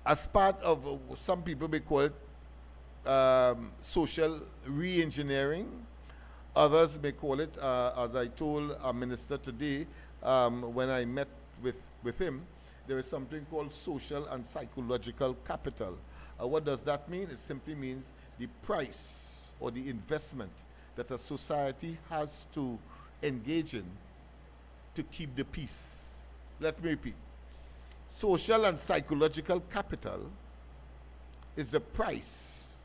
as part of, some people may call it social re-engineering. Others may call it, as I told a minister today when I met with him, there is something called social and psychological capital. What does that mean? It simply means the price or the investment that a society has to engage in to keep the peace. Let me repeat. Social and psychological capital is the price,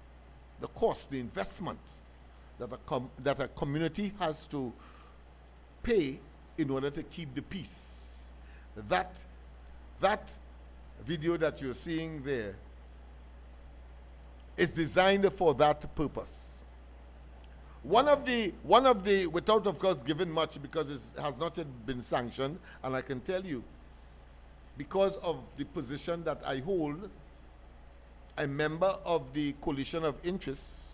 the cost, the investment that a community has to pay in order to keep the peace. That video that you're seeing there is designed for that purpose. One of the, without of course giving much because it has not yet been sanctioned, and I can tell you, because of the position that I hold, a member of the coalition of interests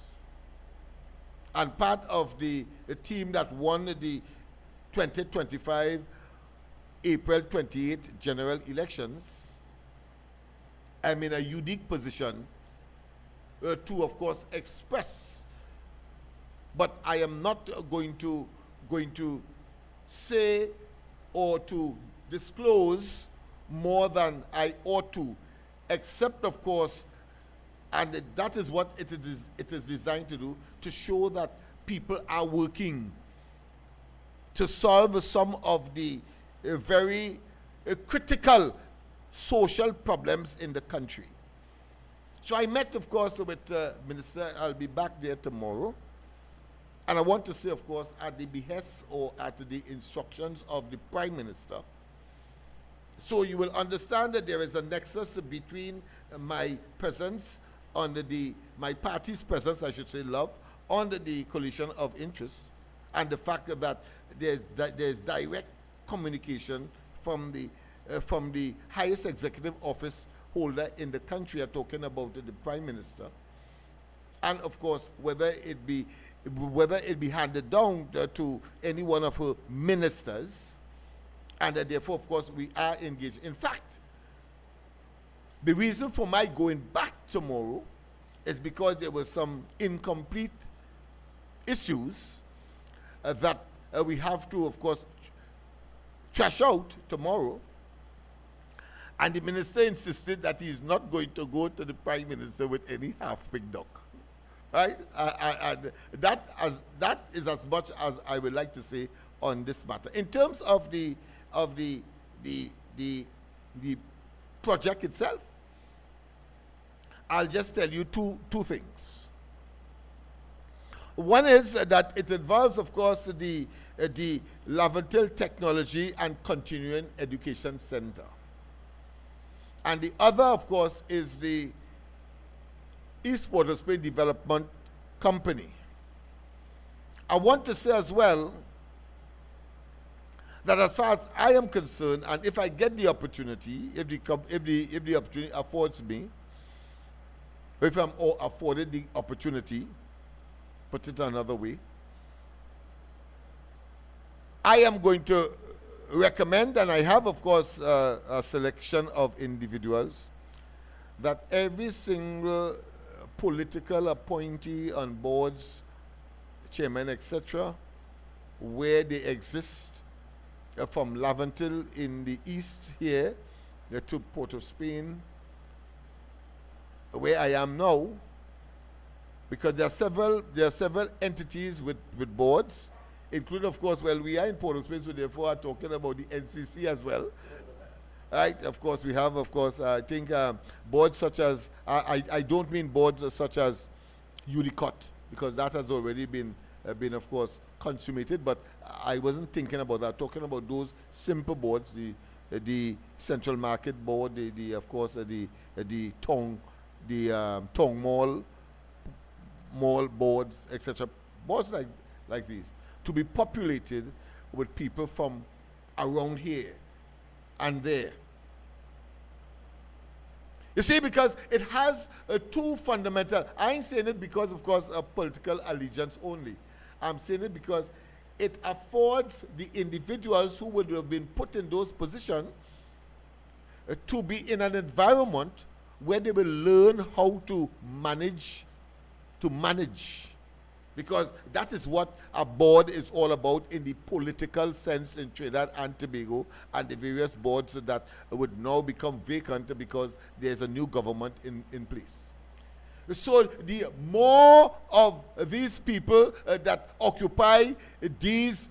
and part of the team that won the 2025 April 28 general elections, I'm in a unique position to, of course, express. But I am not going to say or to disclose more than I ought to, except, of course, and that is what it is designed to do, to show that people are working to solve some of the very critical social problems in the country. So I met, of course, with Minister. I'll be back there tomorrow. And I want to say, of course, at the behest or at the instructions of the Prime Minister. So you will understand that there is a nexus between my presence under my party's presence, I should say, love, under the coalition of interests, and the fact that there's direct communication from the highest executive office holder in the country. I'm talking about the Prime Minister, and of course whether it be handed down to any one of her ministers, and therefore, of course, we are engaged. In fact, the reason for my going back tomorrow is because there were some incomplete issues that we have to, of course, trash out tomorrow. And the minister insisted that he is not going to go to the Prime Minister with any half-baked duck. Right? That is as much as I would like to say on this matter. In terms of the project itself, I'll just tell you two things. One is that it involves, of course, the Laventille Technology and Continuing Education Center. And the other, of course, is the East Port of Spain Development Company. I want to say as well that as far as I am concerned, and if I get the opportunity, if the opportunity affords me, if I'm afforded the opportunity, put it another way, I am going to recommend, and I have, of course, a selection of individuals, that every single political appointee on boards, chairman, etc., where they exist, from Laventille in the east here to Port of Spain, where I am now, because there are several entities with boards, including, of course, well, we are in Port of Spain, so therefore are talking about the NCC as well. Right? Of course, we have, of course, I think boards such as, I don't mean boards such as Unicot, because that has already been, of course, consummated, but I wasn't thinking about that. Talking about those simple boards, the Central Market Board, of course, the Tong Mall boards, etc. Boards like these, to be populated with people from around here and there. You see, because it has two fundamental, I ain't saying it because, of course, of political allegiance only. I'm saying it because it affords the individuals who would have been put in those positions to be in an environment where they will learn how to manage Because that is what a board is all about in the political sense in Trinidad and Tobago, and the various boards that would now become vacant because there's a new government in place. So the more of these people that occupy these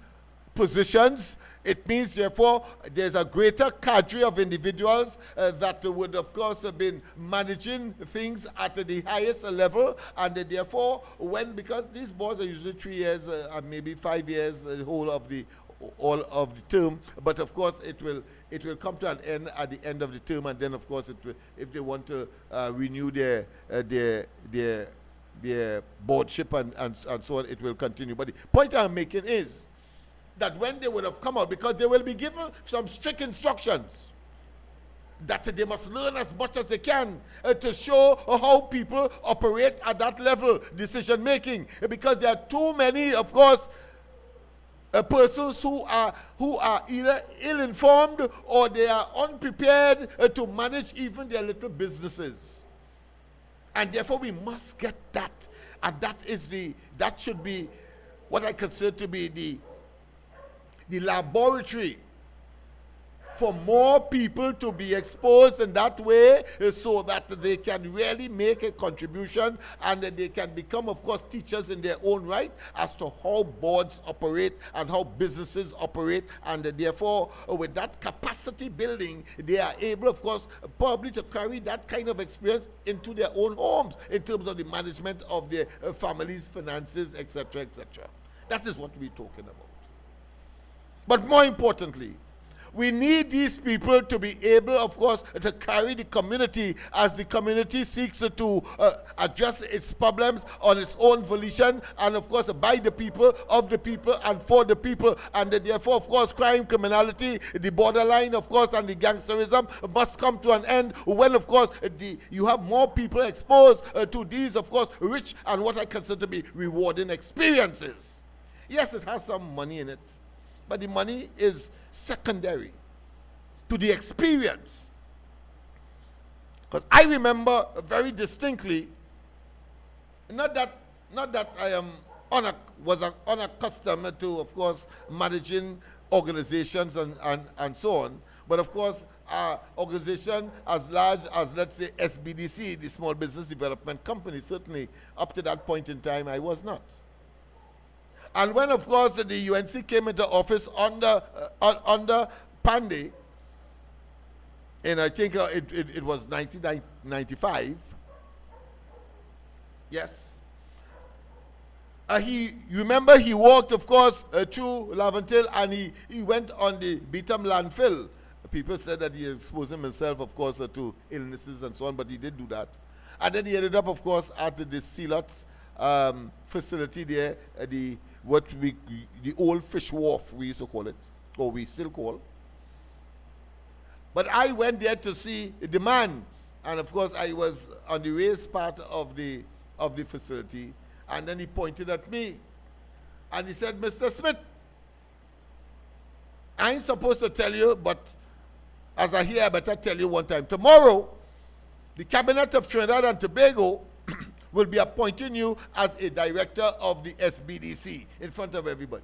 positions, it means therefore there's a greater cadre of individuals that would of course have been managing things at the highest level, and therefore because these boards are usually 3 years and maybe 5 years all of the term, but of course it will come to an end at the end of the term, and then of course if they want to renew their boardship and so on, it will continue. But the point I'm making is that when they would have come out, because they will be given some strict instructions that they must learn as much as they can to show how people operate at that level, decision making, because there are too many, of course, persons who are either ill-informed or they are unprepared to manage even their little businesses. And therefore we must get that, and that should be what I consider to be the laboratory for more people to be exposed in that way, so that they can really make a contribution, and that they can become, of course, teachers in their own right as to how boards operate and how businesses operate, and therefore with that capacity building, they are able, of course, probably to carry that kind of experience into their own homes in terms of the management of their families' finances, etc., etc. That is what we're talking about. But more importantly, we need these people to be able, of course, to carry the community as the community seeks to address its problems on its own volition, and of course by the people, of the people, and for the people. And therefore, of course, crime, criminality, the borderline, of course, and the gangsterism must come to an end when, of course, you have more people exposed to these, of course, rich and what I consider to be rewarding experiences. Yes, it has some money in it, but the money is secondary to the experience. Because I remember very distinctly, not that I am was unaccustomed to, of course, managing organizations and so on, but of course, our organization as large as, let's say, SBDC, the Small Business Development Company, certainly up to that point in time, I was not. And when, of course, the UNC came into office under Pandey, and I think it was 1995, yes. You remember he walked, of course, through Laventille, and he went on the Beetham landfill. People said that he exposed himself, of course, to illnesses and so on, but he did do that. And then he ended up, of course, at the Sealots facility there, the old fish wharf, we used to call it, or we still call. But I went there to see the man, and of course I was on the raised part of the facility, and then he pointed at me, and he said, "Mr. Smith, I ain't supposed to tell you, but as I hear, I better tell you one time. Tomorrow, the Cabinet of Trinidad and Tobago will be appointing you as a director of the SBDC in front of everybody."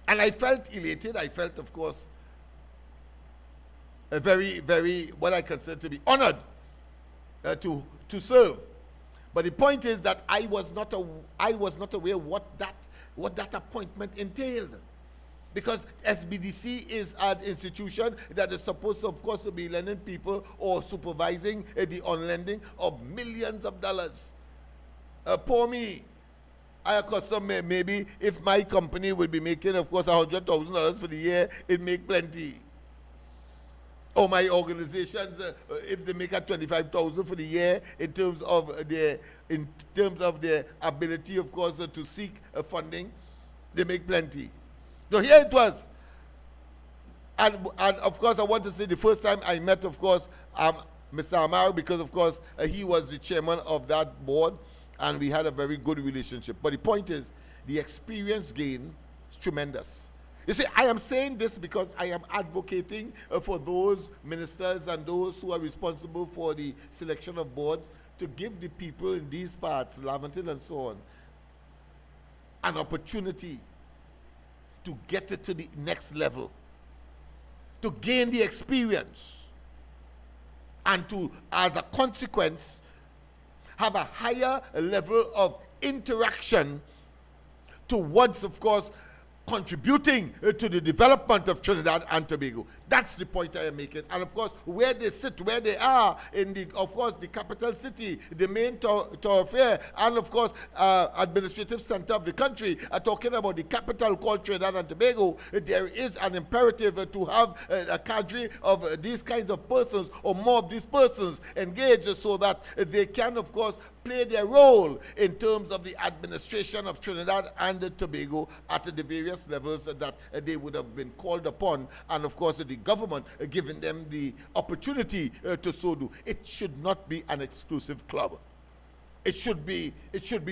And I felt elated. I felt, of course, very, very, what I consider to be honored to serve. But the point is that I was not aware what that appointment entailed. Because SBDC is an institution that is supposed, of course, to be lending people or supervising the on-lending of millions of dollars. Poor me. I accustom maybe if my company would be making, of course, $100,000 for the year, it make plenty. Or my organizations, if they make at $25,000 for the year, in terms of their ability, of course, to seek funding, they make plenty. So here it was. And of course, I want to say the first time I met, of course, Mr. Amaro, because, of course, he was the chairman of that board, and we had a very good relationship. But the point is, the experience gain is tremendous. You see, I am saying this because I am advocating for those ministers and those who are responsible for the selection of boards to give the people in these parts, Laventille and so on, an opportunity to get it to the next level, to gain the experience, and to, as a consequence, have a higher level of interaction towards, of course, contributing to the development of Trinidad and Tobago. That's the point I am making. And of course, where they sit, where they are in the, of course, the capital city, the main thoroughfare, and of course, administrative center of the country, are talking about the capital called Trinidad and Tobago. There is an imperative to have a cadre of these kinds of persons, or more of these persons engaged, so that they can, of course, play their role in terms of the administration of Trinidad and Tobago at the various levels that they would have been called upon, and of course the government giving them the opportunity to so do. It should not be an exclusive club. It should be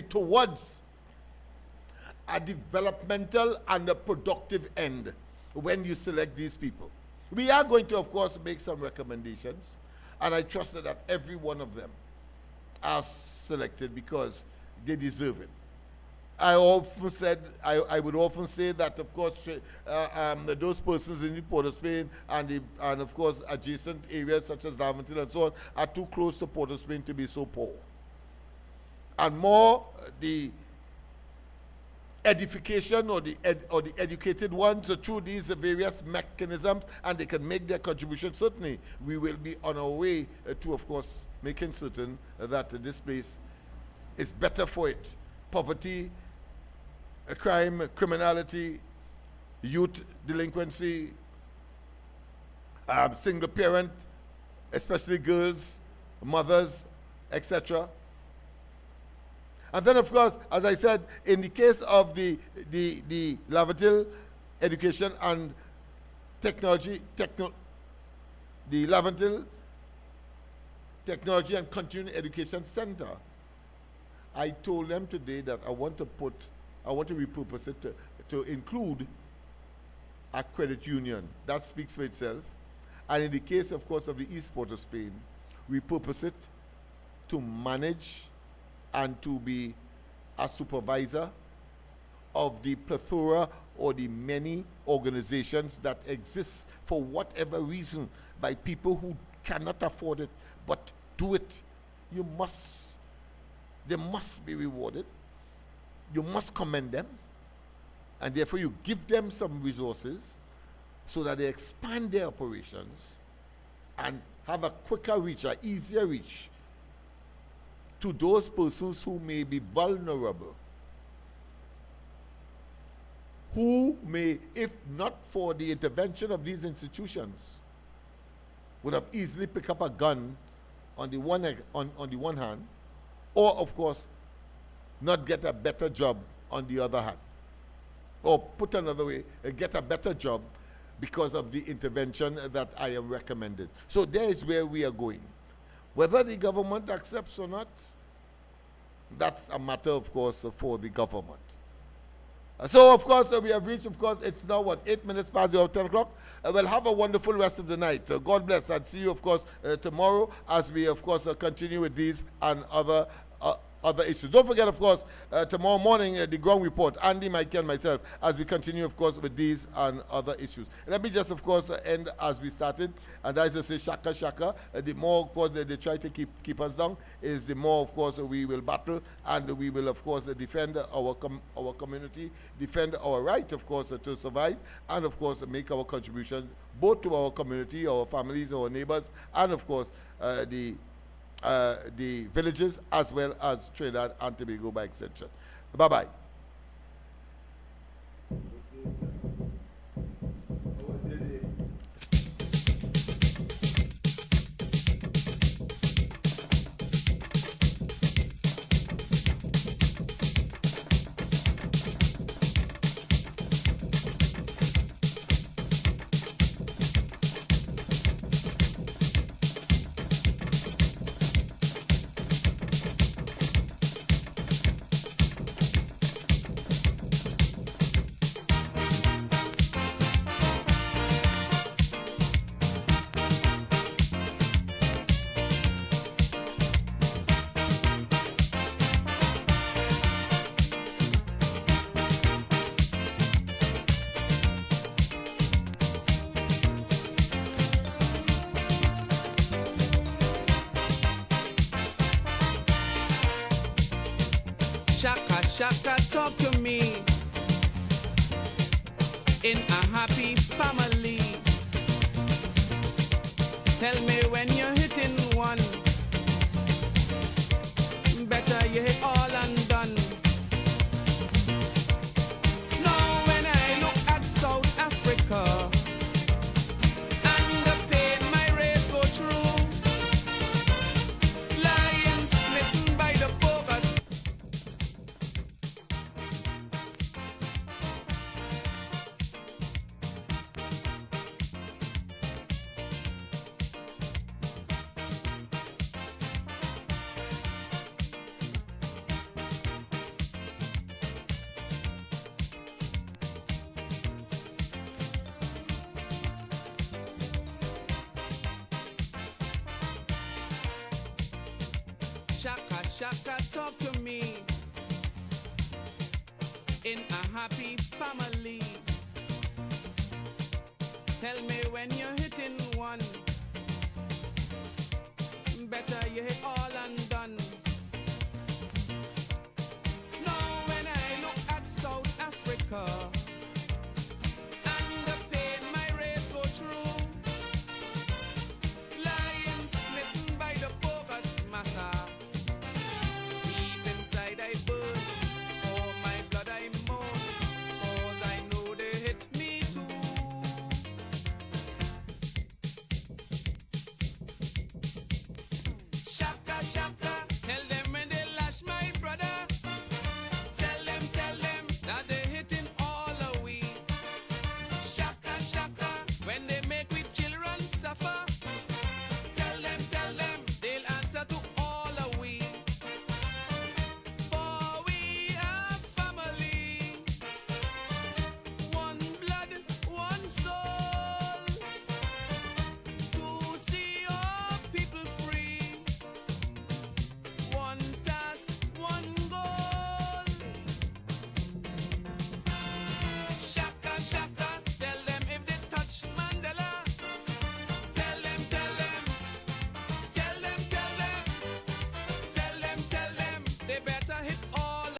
towards a developmental and a productive end when you select these people. We are going to, of course, make some recommendations, and I trust that every one of them are selected because they deserve it. I would often say that, of course, those persons in the Port of Spain and of course adjacent areas such as Laventille and so on are too close to Port of Spain to be so poor. And more the edification or the educated ones through these various mechanisms, and they can make their contribution. Certainly, we will be on our way to, of course, making certain that this place is better for it. Poverty, crime, criminality, youth delinquency, single parent, especially girls, mothers, etc. And then, of course, as I said, in the case of the Laventille Education and Technology, the Laventille Technology and Continuing Education Center, I told them today that I want to repurpose it to include a credit union. That speaks for itself. And in the case, of course, of the East Port of Spain, repurpose it to manage and to be a supervisor of the plethora or the many organizations that exist for whatever reason by people who cannot afford it but do it. They must be rewarded. You must commend them, and therefore you give them some resources so that they expand their operations and have a quicker reach, an easier reach to those persons who may be vulnerable, who may, if not for the intervention of these institutions, would have easily picked up a gun on the one hand, or of course not get a better job on the other hand, or put another way, get a better job because of the intervention that I am recommending. So there is where we are going. Whether the government accepts or not, that's a matter, of course, for the government. So, of course, we have reached, of course, it's now, 8 minutes past the hour of 10 o'clock. We'll have a wonderful rest of the night. God bless, and see you, of course, tomorrow as we, of course, continue with these and other issues. Don't forget, of course, tomorrow morning, the ground report, Andy, Mike, and myself, as we continue, of course, with these and other issues. Let me just, of course, end as we started. And as I say, shaka, shaka. The more, of course, they try to keep us down, is the more, of course, we will battle, and we will, of course, defend our community, defend our right, of course, to survive, and, of course, make our contribution both to our community, our families, our neighbors, and, of course, the villages, as well as Trinidad and Tobago by extension. Bye-bye. Shaka, shaka, talk to me. In a happy family. Tell me when you're hitting one. Better you hit all and done. Now when I look at South Africa and the pain my race go through, lying smitten by the bogus. Shaka, shaka, talk to me. In a happy family. Tell me when you're hitting one. Better you hit all and done.